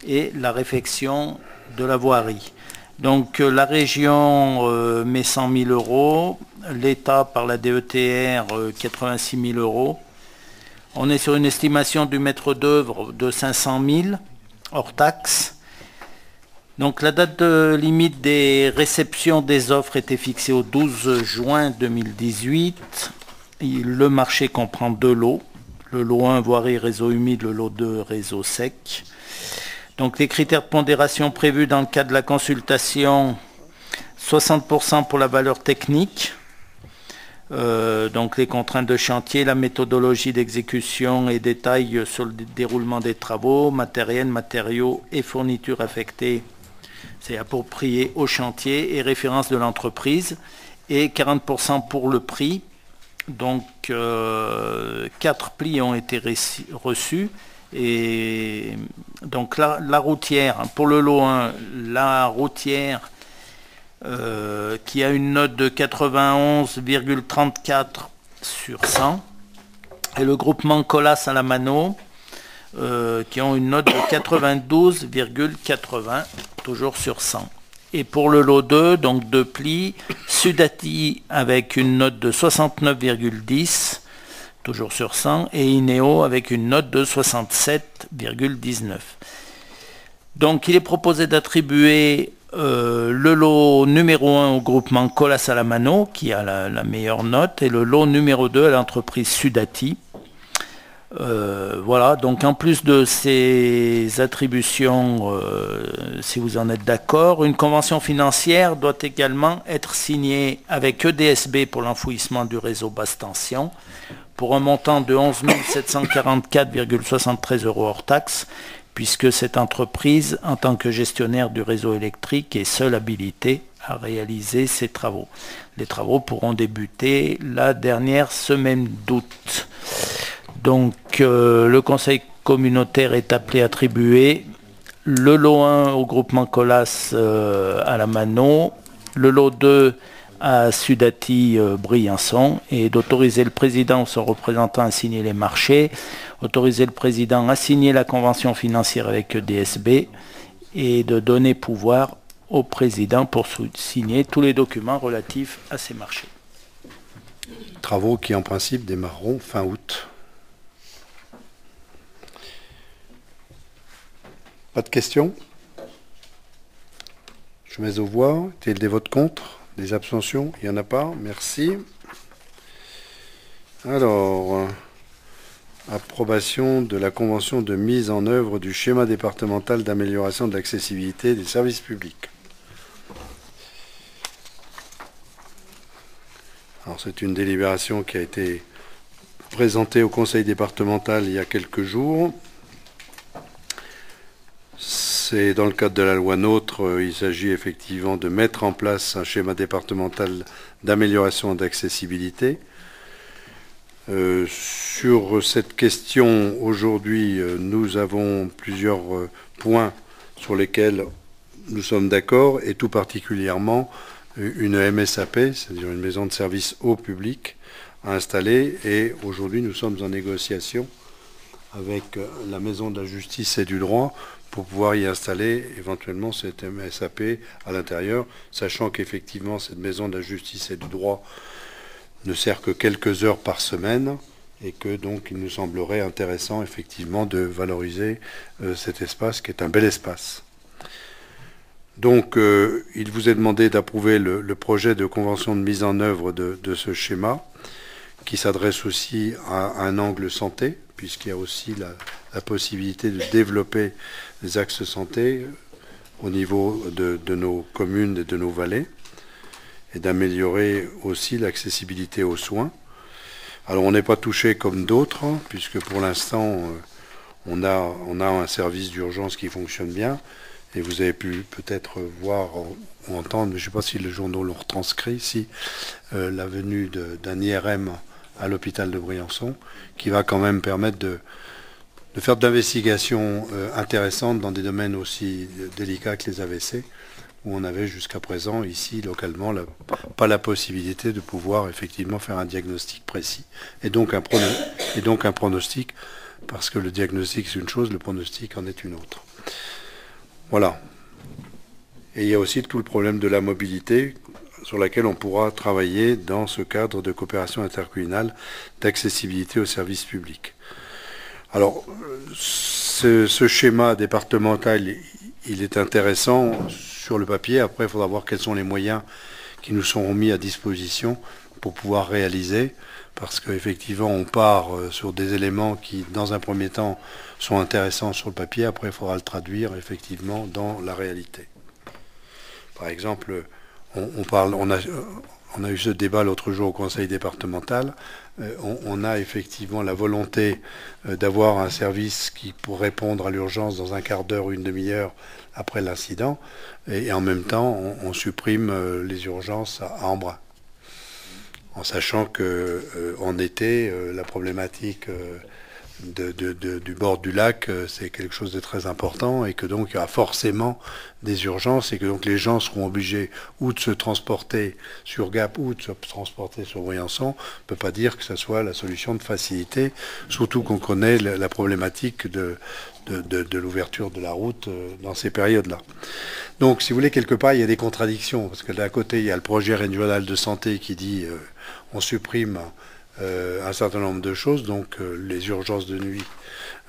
et la réfection de la voirie. Donc la région met 100 000 €, l'État par la DETR 86 000 €. On est sur une estimation du maître d'œuvre de 500 000 hors taxe. Donc la date limite des réceptions des offres était fixée au 12 juin 2018. Le marché comprend deux lots. Le lot 1, voirie réseau humide, le lot 2, réseau sec. Donc les critères de pondération prévus dans le cadre de la consultation, 60% pour la valeur technique. Donc les contraintes de chantier, la méthodologie d'exécution et détails sur le déroulement des travaux, matériel, matériaux et fournitures affectées. C'est approprié au chantier et référence de l'entreprise, et 40% pour le prix. Donc 4 plis ont été reçus, et donc la routière, pour le lot 1, la routière qui a une note de 91,34 sur 100, et le groupement Colas Alamano qui ont une note de 92,80, toujours sur 100. Et pour le lot 2, donc 2 plis, Sudati avec une note de 69,10, toujours sur 100, et Ineo avec une note de 67,19. Donc il est proposé d'attribuer le lot numéro 1 au groupement Colas Alamano, qui a la meilleure note, et le lot numéro 2 à l'entreprise Sudati. Voilà, donc en plus de ces attributions, si vous en êtes d'accord, une convention financière doit également être signée avec EDSB pour l'enfouissement du réseau basse tension, pour un montant de 11 744,73 € hors taxe, puisque cette entreprise, en tant que gestionnaire du réseau électrique, est seule habilitée à réaliser ces travaux. Les travaux pourront débuter la dernière semaine d'août. Donc le conseil communautaire est appelé à attribuer le lot 1 au groupement Colas Alamano, le lot 2 à Sudati Briançon, et d'autoriser le président ou son représentant à signer les marchés, autoriser le président à signer la convention financière avec EDSB et de donner pouvoir au président pour signer tous les documents relatifs à ces marchés. Travaux qui en principe démarreront fin août. Pas de questions? Je mets aux voix. Est-il des votes contre? Des abstentions? Il n'y en a pas. Merci. Alors, approbation de la convention de mise en œuvre du schéma départemental d'amélioration de l'accessibilité des services publics. Alors, c'est une délibération qui a été présentée au conseil départemental il y a quelques jours. C'est dans le cadre de la loi NOTRe, il s'agit effectivement de mettre en place un schéma départemental d'amélioration d'accessibilité. Sur cette question, aujourd'hui, nous avons plusieurs points sur lesquels nous sommes d'accord, et tout particulièrement une MSAP, c'est-à-dire une maison de service au public, à installer, et aujourd'hui nous sommes en négociation avec la maison de la justice et du droit pour pouvoir y installer éventuellement cette MSAP à l'intérieur, sachant qu'effectivement cette maison de la justice et du droit ne sert que quelques heures par semaine et que donc il nous semblerait intéressant effectivement de valoriser cet espace qui est un bel espace. Donc il vous est demandé d'approuver le projet de convention de mise en œuvre de ce schéma qui s'adresse aussi à un angle santé, puisqu'il y a aussi la possibilité de développer des axes santé au niveau de nos communes et de nos vallées, et d'améliorer aussi l'accessibilité aux soins. Alors on n'est pas touché comme d'autres, hein, puisque pour l'instant on a un service d'urgence qui fonctionne bien, et vous avez pu peut-être voir ou entendre, mais je ne sais pas si les journaux l'ont retranscrit ici, la venue d'un IRM à l'hôpital de Briançon, qui va quand même permettre de faire d'investigations intéressantes dans des domaines aussi délicats que les AVC, où on avait jusqu'à présent, ici, localement, pas la possibilité de pouvoir effectivement faire un diagnostic précis. Et donc un pronostic, parce que le diagnostic c'est une chose, le pronostic en est une autre. Voilà. Et il y a aussi tout le problème de la mobilité, sur laquelle on pourra travailler dans ce cadre de coopération intercommunale d'accessibilité aux services publics. Alors, ce schéma départemental, il est intéressant sur le papier. Après, il faudra voir quels sont les moyens qui nous seront mis à disposition pour pouvoir réaliser, parce qu'effectivement, on part sur des éléments qui, dans un premier temps, sont intéressants sur le papier. Après, il faudra le traduire, effectivement, dans la réalité. Par exemple, on a eu ce débat l'autre jour au conseil départemental. On a effectivement la volonté d'avoir un service qui pour répondre à l'urgence dans un quart d'heure ou une demi-heure après l'incident, et en même temps on supprime les urgences à Embrun, en sachant que en été la problématique du bord du lac, c'est quelque chose de très important, et que donc il y aura forcément des urgences, et que donc les gens seront obligés ou de se transporter sur Gap ou de se transporter sur Briançon. On ne peut pas dire que ce soit la solution de facilité, surtout qu'on connaît la problématique de l'ouverture de la route dans ces périodes-là. Donc, si vous voulez, quelque part, il y a des contradictions, parce que d'un côté, il y a le projet régional de santé qui dit on supprime un certain nombre de choses, donc les urgences de nuit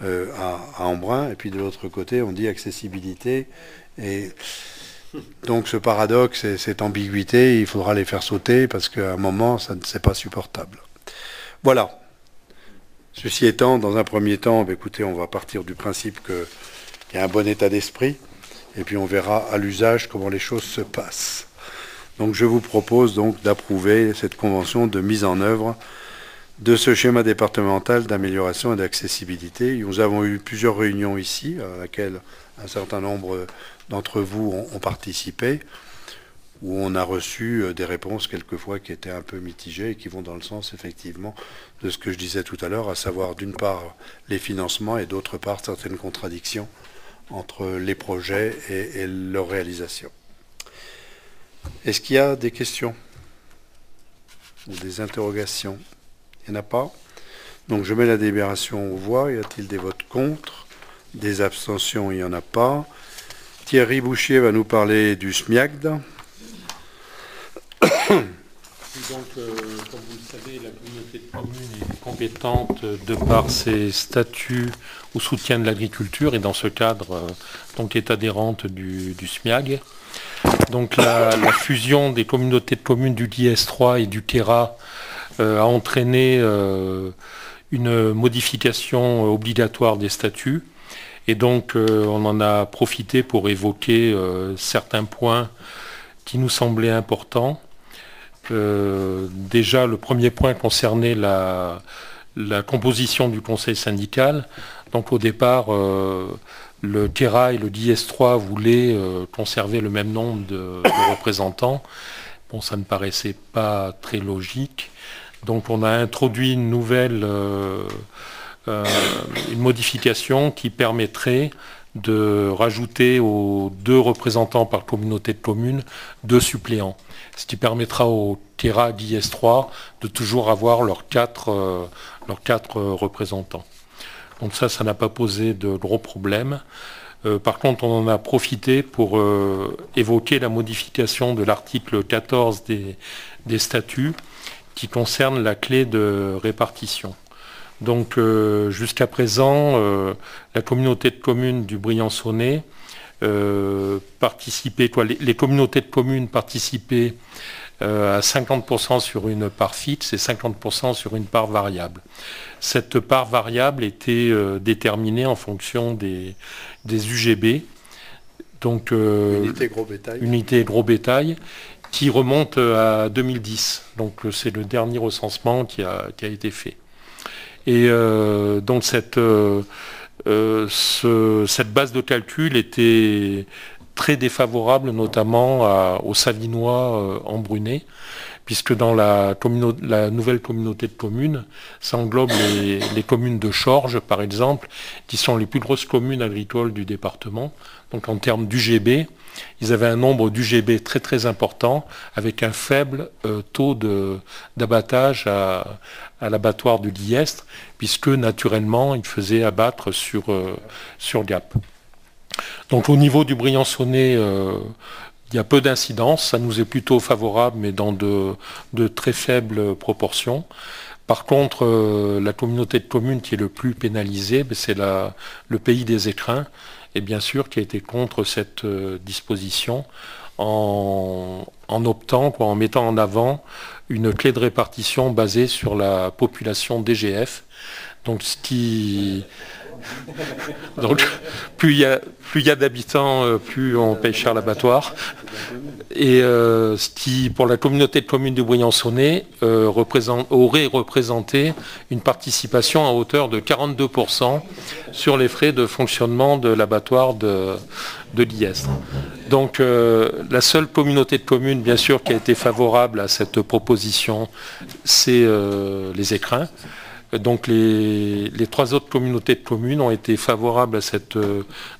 à Embrun, et puis de l'autre côté, on dit accessibilité, et donc ce paradoxe et cette ambiguïté, il faudra les faire sauter, parce qu'à un moment, ça ne c'est pas supportable. Voilà. Ceci étant, dans un premier temps, écoutez, on va partir du principe qu'il y a un bon état d'esprit, et puis on verra à l'usage comment les choses se passent. Donc je vous propose donc d'approuver cette convention de mise en œuvre de ce schéma départemental d'amélioration et d'accessibilité. Nous avons eu plusieurs réunions ici, à laquelle un certain nombre d'entre vous ont participé, où on a reçu des réponses quelquefois qui étaient un peu mitigées et qui vont dans le sens effectivement de ce que je disais tout à l'heure, à savoir d'une part les financements et d'autre part certaines contradictions entre les projets et leur réalisation. Est-ce qu'il y a des questions ou des interrogations? Il n'y en a pas. Donc je mets la délibération aux voix. Y a-t-il des votes contre? Des abstentions? Il n'y en a pas. Thierry Bouchier va nous parler du SMIAGD. Et donc, comme vous le savez, la communauté de communes est compétente de par ses statuts au soutien de l'agriculture et dans ce cadre, donc est adhérente du SMIAG. Donc la fusion des communautés de communes du DIS3 et du TERA a entraîné une modification obligatoire des statuts. Et donc on en a profité pour évoquer certains points qui nous semblaient importants. Déjà, le premier point concernait la composition du conseil syndical. Donc au départ, le TERA et le DIS3 voulaient conserver le même nombre de représentants. Bon, ça ne paraissait pas très logique. Donc on a introduit une nouvelle une modification qui permettrait de rajouter aux 2 représentants par communauté de communes 2 suppléants. Ce qui permettra au TERA et DIS3 de toujours avoir leurs 4 représentants. Donc ça n'a pas posé de gros problèmes. Par contre, on en a profité pour évoquer la modification de l'article 14 des statuts qui concerne la clé de répartition. Donc jusqu'à présent, la communauté de communes du Briançonnais participait, les communautés de communes participaient à 50% sur une part fixe et 50% sur une part variable. Cette part variable était déterminée en fonction des UGB, donc unité gros bétail, qui remonte à 2010. Donc c'est le dernier recensement qui a été fait. Et donc cette base de calcul était très défavorable, notamment aux Savinois embrunés, puisque dans la nouvelle communauté de communes, ça englobe les communes de Chorges, par exemple, qui sont les plus grosses communes agricoles du département. Donc en termes d'UGB, ils avaient un nombre d'UGB très très important, avec un faible taux d'abattage à l'abattoir de Liestre, puisque naturellement, ils faisaient abattre sur Gap. Donc au niveau du Briançonnais, il y a peu d'incidence, ça nous est plutôt favorable, mais dans de très faibles proportions. Par contre, la communauté de communes qui est le plus pénalisée, c'est le pays des Écrins, et bien sûr qui a été contre cette disposition en optant, en mettant en avant une clé de répartition basée sur la population DGF. Donc ce qui... Donc, plus il y a d'habitants, plus on paye cher l'abattoir. Et ce qui, pour la communauté de communes du Briançonnais, aurait représenté une participation à hauteur de 42% sur les frais de fonctionnement de l'abattoir de Liestre. Donc la seule communauté de communes, bien sûr, qui a été favorable à cette proposition, c'est les Écrins. Donc les 3 autres communautés de communes ont été favorables à cette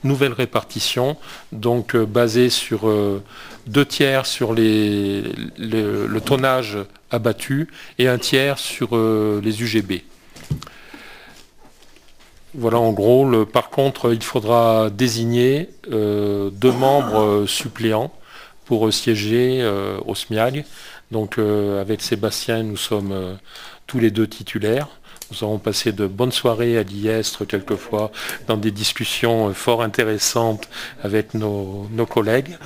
nouvelle répartition, donc basée sur 2 tiers sur le tonnage abattu et 1 tiers sur les UGB. Voilà en gros. Par contre, il faudra désigner 2 membres suppléants pour siéger au SMIAG. Donc avec Sébastien, nous sommes tous les 2 titulaires. Nous avons passé de bonnes soirées à Liestre quelquefois dans des discussions fort intéressantes avec nos collègues.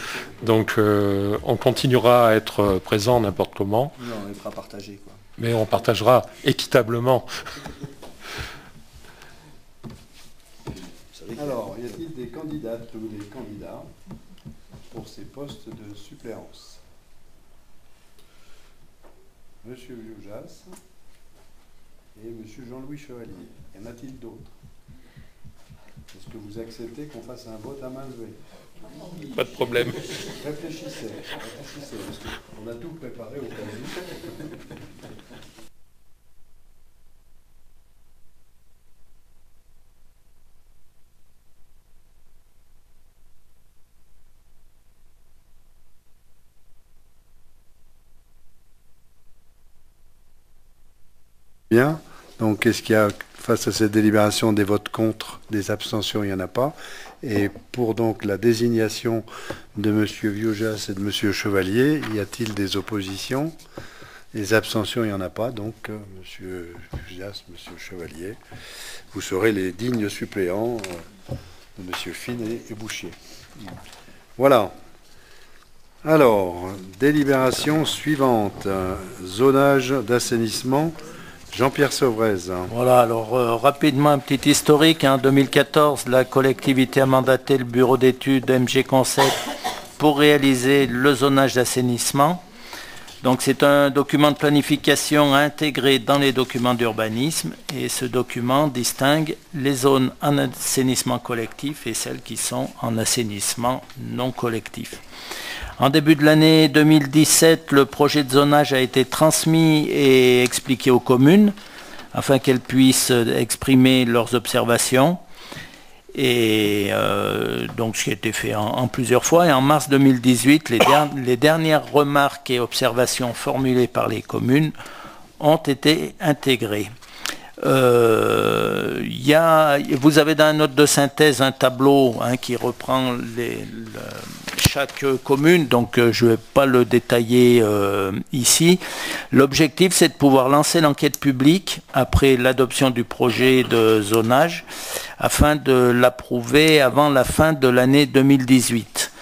Donc on continuera à être présent n'importe comment. Non, on les fera partager, quoi. Mais on partagera équitablement. Alors, y a-t-il des candidates ou des candidats pour ces postes de suppléance? Monsieur Viojas et Monsieur Jean-Louis Chevalier. Y en a-t-il d'autres? Est-ce que vous acceptez qu'on fasse un vote à main levée? Pas de problème. Réfléchissez, parce qu'on a tout préparé au cas où. Bien, donc qu'est-ce qu'il y a face à cette délibération? Des votes contre, des abstentions, il n'y en a pas. Et pour donc la désignation de M. Viojas et de M. Chevalier, y a-t-il des oppositions? Les abstentions, il n'y en a pas, donc Monsieur Gias, Monsieur Chevalier, vous serez les dignes suppléants de Monsieur Fine et Bouchier. Voilà. Alors, délibération suivante. Zonage d'assainissement. Jean-Pierre Sauvrez. Voilà, alors rapidement un petit historique. En 2014, la collectivité a mandaté le bureau d'études MG Concept pour réaliser le zonage d'assainissement. Donc c'est un document de planification intégré dans les documents d'urbanisme et ce document distingue les zones en assainissement collectif et celles qui sont en assainissement non collectif. En début de l'année 2017, le projet de zonage a été transmis et expliqué aux communes afin qu'elles puissent exprimer leurs observations. Et donc ce qui a été fait en plusieurs fois. Et en mars 2018, les dernières remarques et observations formulées par les communes ont été intégrées. Vous avez dans la note de synthèse un tableau qui reprend chaque commune, donc je ne vais pas le détailler ici. L'objectif, c'est de pouvoir lancer l'enquête publique après l'adoption du projet de zonage afin de l'approuver avant la fin de l'année 2018.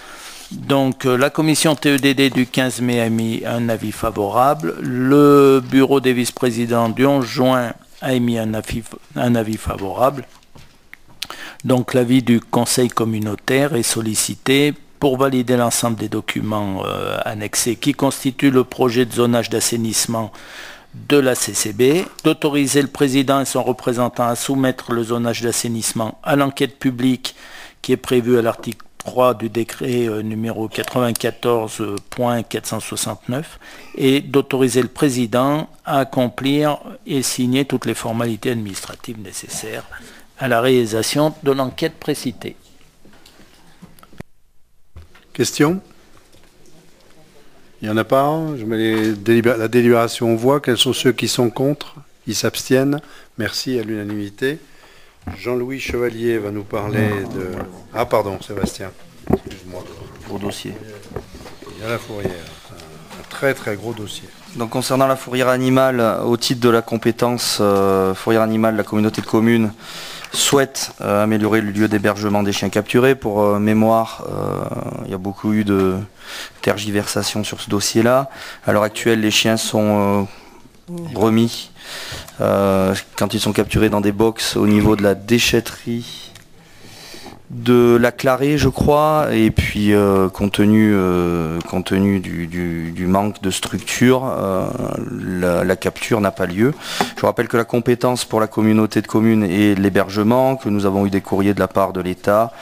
Donc la commission TEDD du 15 mai a mis un avis favorable. Le bureau des vice-présidents du 11 juin a émis un avis favorable. Donc l'avis du conseil communautaire est sollicité pour valider l'ensemble des documents annexés qui constituent le projet de zonage d'assainissement de la CCB, d'autoriser le président et son représentant à soumettre le zonage d'assainissement à l'enquête publique qui est prévue à l'article 3 du décret numéro 94.469 et d'autoriser le président à accomplir et signer toutes les formalités administratives nécessaires à la réalisation de l'enquête précitée. Question ? Il n'y en a pas. Je mets la délibération en voix. Quels sont ceux qui sont contre? Ils s'abstiennent. Merci à l'unanimité. Jean-Louis Chevalier va nous parler de... Ah pardon, Sébastien. Excuse-moi. Gros dossier. Il y a la fourrière. Un très très gros dossier. Donc concernant la fourrière animale, au titre de la compétence fourrière animale, la communauté de communes souhaite améliorer le lieu d'hébergement des chiens capturés. Pour mémoire, il y a beaucoup eu de tergiversations sur ce dossier-là. À l'heure actuelle, les chiens sont remis quand ils sont capturés dans des box au niveau de la déchetterie de la Clarée, je crois, et puis compte tenu du manque de structure, la capture n'a pas lieu. Je vous rappelle que la compétence pour la communauté de communes est l'hébergement, que nous avons eu des courriers de la part de l'État.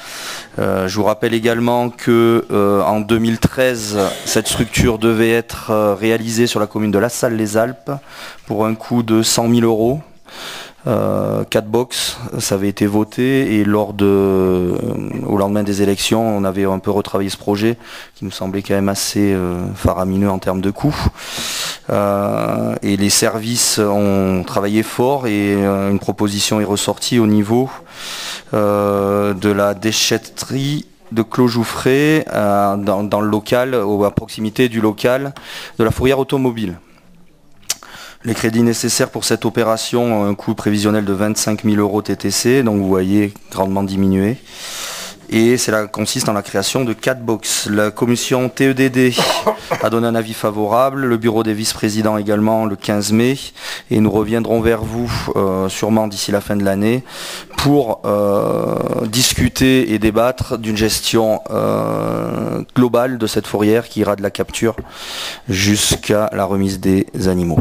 Je vous rappelle également que en 2013, cette structure devait être réalisée sur la commune de La Salle-les-Alpes pour un coût de 100 000 €. 4 box, ça avait été voté et au lendemain des élections, on avait un peu retravaillé ce projet qui nous semblait quand même assez faramineux en termes de coûts. Et les services ont travaillé fort et une proposition est ressortie au niveau de la déchetterie de Clos Jouffret dans le local, à proximité du local de la fourrière automobile. Les crédits nécessaires pour cette opération ont un coût prévisionnel de 25 000 € TTC, donc vous voyez grandement diminué. Et cela consiste en la création de 4 box. La commission TEDD a donné un avis favorable, le bureau des vice-présidents également le 15 mai, et nous reviendrons vers vous sûrement d'ici la fin de l'année pour discuter et débattre d'une gestion globale de cette fourrière qui ira de la capture jusqu'à la remise des animaux.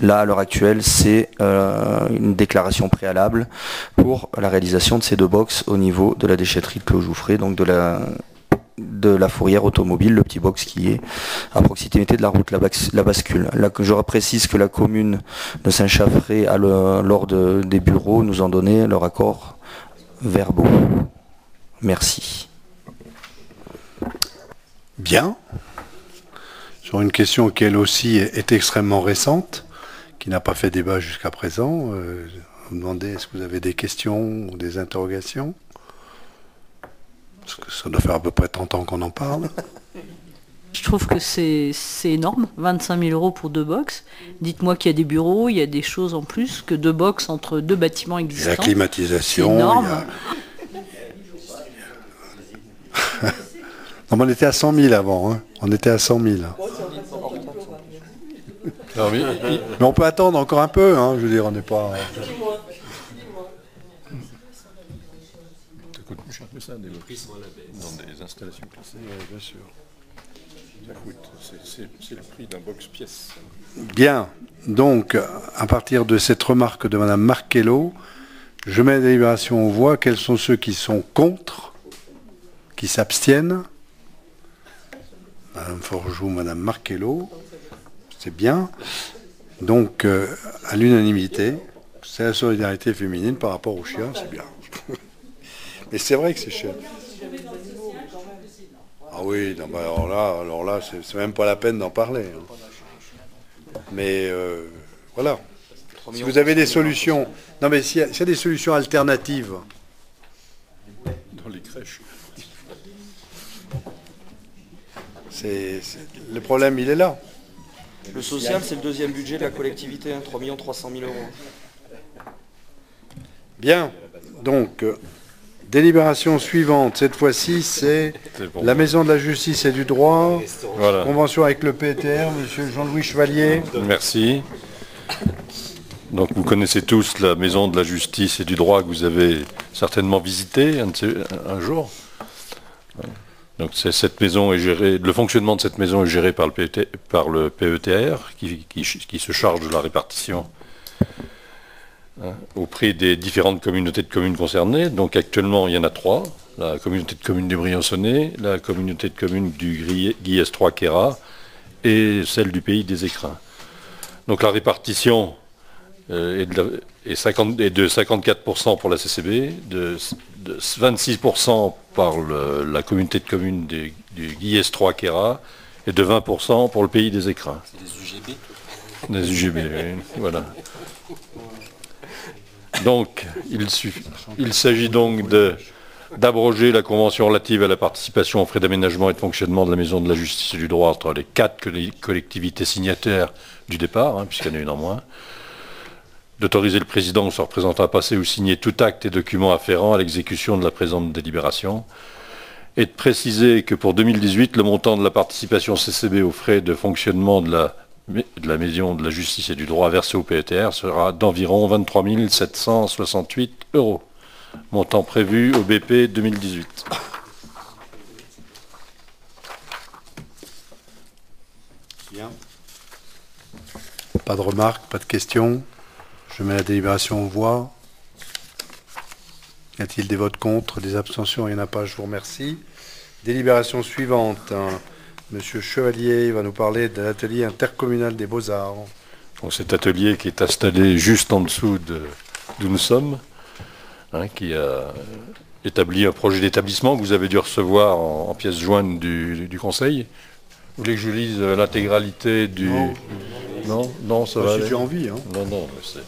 Là, à l'heure actuelle, c'est une déclaration préalable pour la réalisation de ces 2 box au niveau de la déchetterie de Clos Jouffret, donc de la fourrière automobile, le petit box qui est à proximité de la route La Bascule. Là, je précise que la commune de Saint-Chaffré, lors des bureaux, nous ont donné leur accord verbaux. Merci. Bien. Sur une question qui elle aussi est extrêmement récente, qui n'a pas fait débat jusqu'à présent, vous me demandez est-ce que vous avez des questions ou des interrogations? Parce que ça doit faire à peu près 30 ans qu'on en parle. Je trouve que c'est énorme, 25 000 euros pour 2 box. Dites-moi qu'il y a des bureaux, il y a des choses en plus que 2 box entre 2 bâtiments existants. La climatisation. C'est énorme. Non, mais on était à 100 000 avant. Hein. On était à 100 000. Non, mais on peut attendre encore un peu. Hein. Je veux dire, on n'est pas... ça coûte plus cher que ça, des box. Dans des installations classées. Oui, bien sûr. Ça coûte, c'est le prix d'un box pièce. Bien. Donc, à partir de cette remarque de Mme Marchello, je mets la délibération aux voix. Quels sont ceux qui sont contre, qui s'abstiennent? Mme Forgeau, Mme Marchello, c'est bien. Donc, à l'unanimité, c'est la solidarité féminine par rapport aux chiens, c'est bien. Mais c'est vrai que c'est cher. Ah oui, non, bah alors là c'est même pas la peine d'en parler. Hein. Mais voilà. Si vous avez des solutions... Non, mais s'il y a des solutions alternatives... Dans les crèches. Le problème, il est là. Le social, c'est le deuxième budget de la collectivité, hein, 3 300 000 euros. Bien. Donc, délibération suivante. Cette fois-ci, c'est bon. La Maison de la Justice et du Droit. Voilà. Convention avec le PETR, Monsieur Jean-Louis Chevalier. Merci. Donc vous connaissez tous la Maison de la Justice et du Droit que vous avez certainement visitée un jour. Donc cette maison est gérée, le fonctionnement de cette maison est géré par le PETR qui se charge de la répartition auprès des différentes communautés de communes concernées. Donc actuellement il y en a 3, la communauté de communes du Briançonnais, la communauté de communes du Guillès 3 Queyras et celle du Pays des Écrins. Donc la répartition est de 54% pour la CCB, de 26% par la communauté de communes du Guillès 3 Queyras et de 20% pour le Pays des Écrins. C'est des UGB. Des UGB, oui, voilà. Donc, il s'agit donc d'abroger la convention relative à la participation aux frais d'aménagement et de fonctionnement de la Maison de la Justice et du Droit entre les 4 collectivités signataires du départ, puisqu'il y en a une en moins, d'autoriser le président ou son représentant à passer ou signer tout acte et document afférent à l'exécution de la présente délibération, et de préciser que pour 2018, le montant de la participation CCB aux frais de fonctionnement de la Maison de la Justice et du Droit versé au PETR sera d'environ 23 768 €, montant prévu au BP 2018. Bien. Pas de remarques, pas de questions. Je mets la délibération aux voix. Y a-t-il des votes contre, des abstentions? Il n'y en a pas, je vous remercie. Délibération suivante. Monsieur Chevalier va nous parler de l'atelier intercommunal des Beaux-Arts. Bon, cet atelier qui est installé juste en dessous d'où nous sommes, qui a établi un projet d'établissement que vous avez dû recevoir en pièce jointe du Conseil. Vous voulez que je lise l'intégralité du... Non, non, ça va. Si j'ai envie. Non, non, c'est...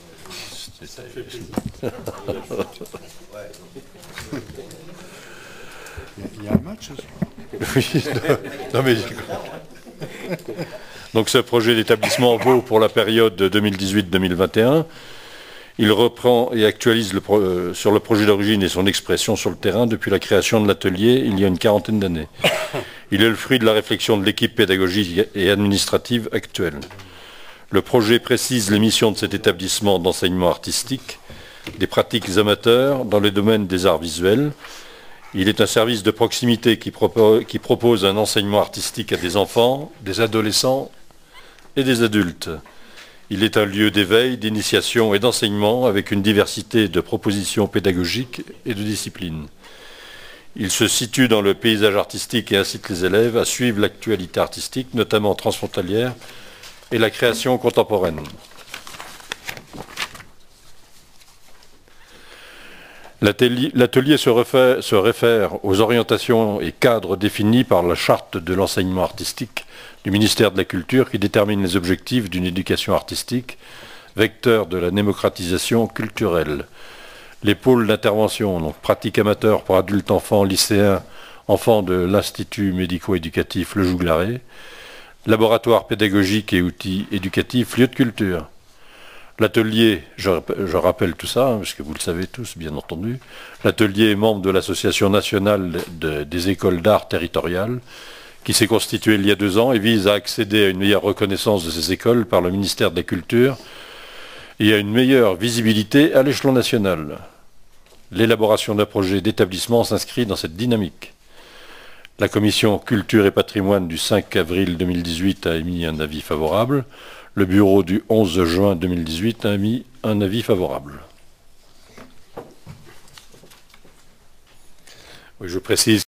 Il y a un match ce soir. Oui, non, mais... Donc ce projet d'établissement vaut pour la période 2018-2021. Il reprend et actualise sur le projet d'origine et son expression sur le terrain depuis la création de l'atelier il y a une quarantaine d'années. Il est le fruit de la réflexion de l'équipe pédagogique et administrative actuelle. Le projet précise les missions de cet établissement d'enseignement artistique, des pratiques amateurs dans le domaine des arts visuels. Il est un service de proximité qui propose un enseignement artistique à des enfants, des adolescents et des adultes. Il est un lieu d'éveil, d'initiation et d'enseignement avec une diversité de propositions pédagogiques et de disciplines. Il se situe dans le paysage artistique et incite les élèves à suivre l'actualité artistique, notamment transfrontalière, et la création contemporaine. L'atelier se réfère aux orientations et cadres définis par la charte de l'enseignement artistique du ministère de la Culture qui détermine les objectifs d'une éducation artistique, vecteur de la démocratisation culturelle. Les pôles d'intervention, donc pratiques amateurs pour adultes, enfants, lycéens, enfants de l'Institut médico-éducatif Le Jouglaré, laboratoire pédagogique et outils éducatifs, lieu de culture. L'atelier, je rappelle tout ça, parce que vous le savez tous, bien entendu, l'atelier est membre de l'Association nationale des écoles d'art territoriales, qui s'est constituée il y a 2 ans et vise à accéder à une meilleure reconnaissance de ces écoles par le ministère de la Culture et à une meilleure visibilité à l'échelon national. L'élaboration d'un projet d'établissement s'inscrit dans cette dynamique. La commission Culture et Patrimoine du 5 avril 2018 a émis un avis favorable. Le bureau du 11 juin 2018 a émis un avis favorable. Oui, je précise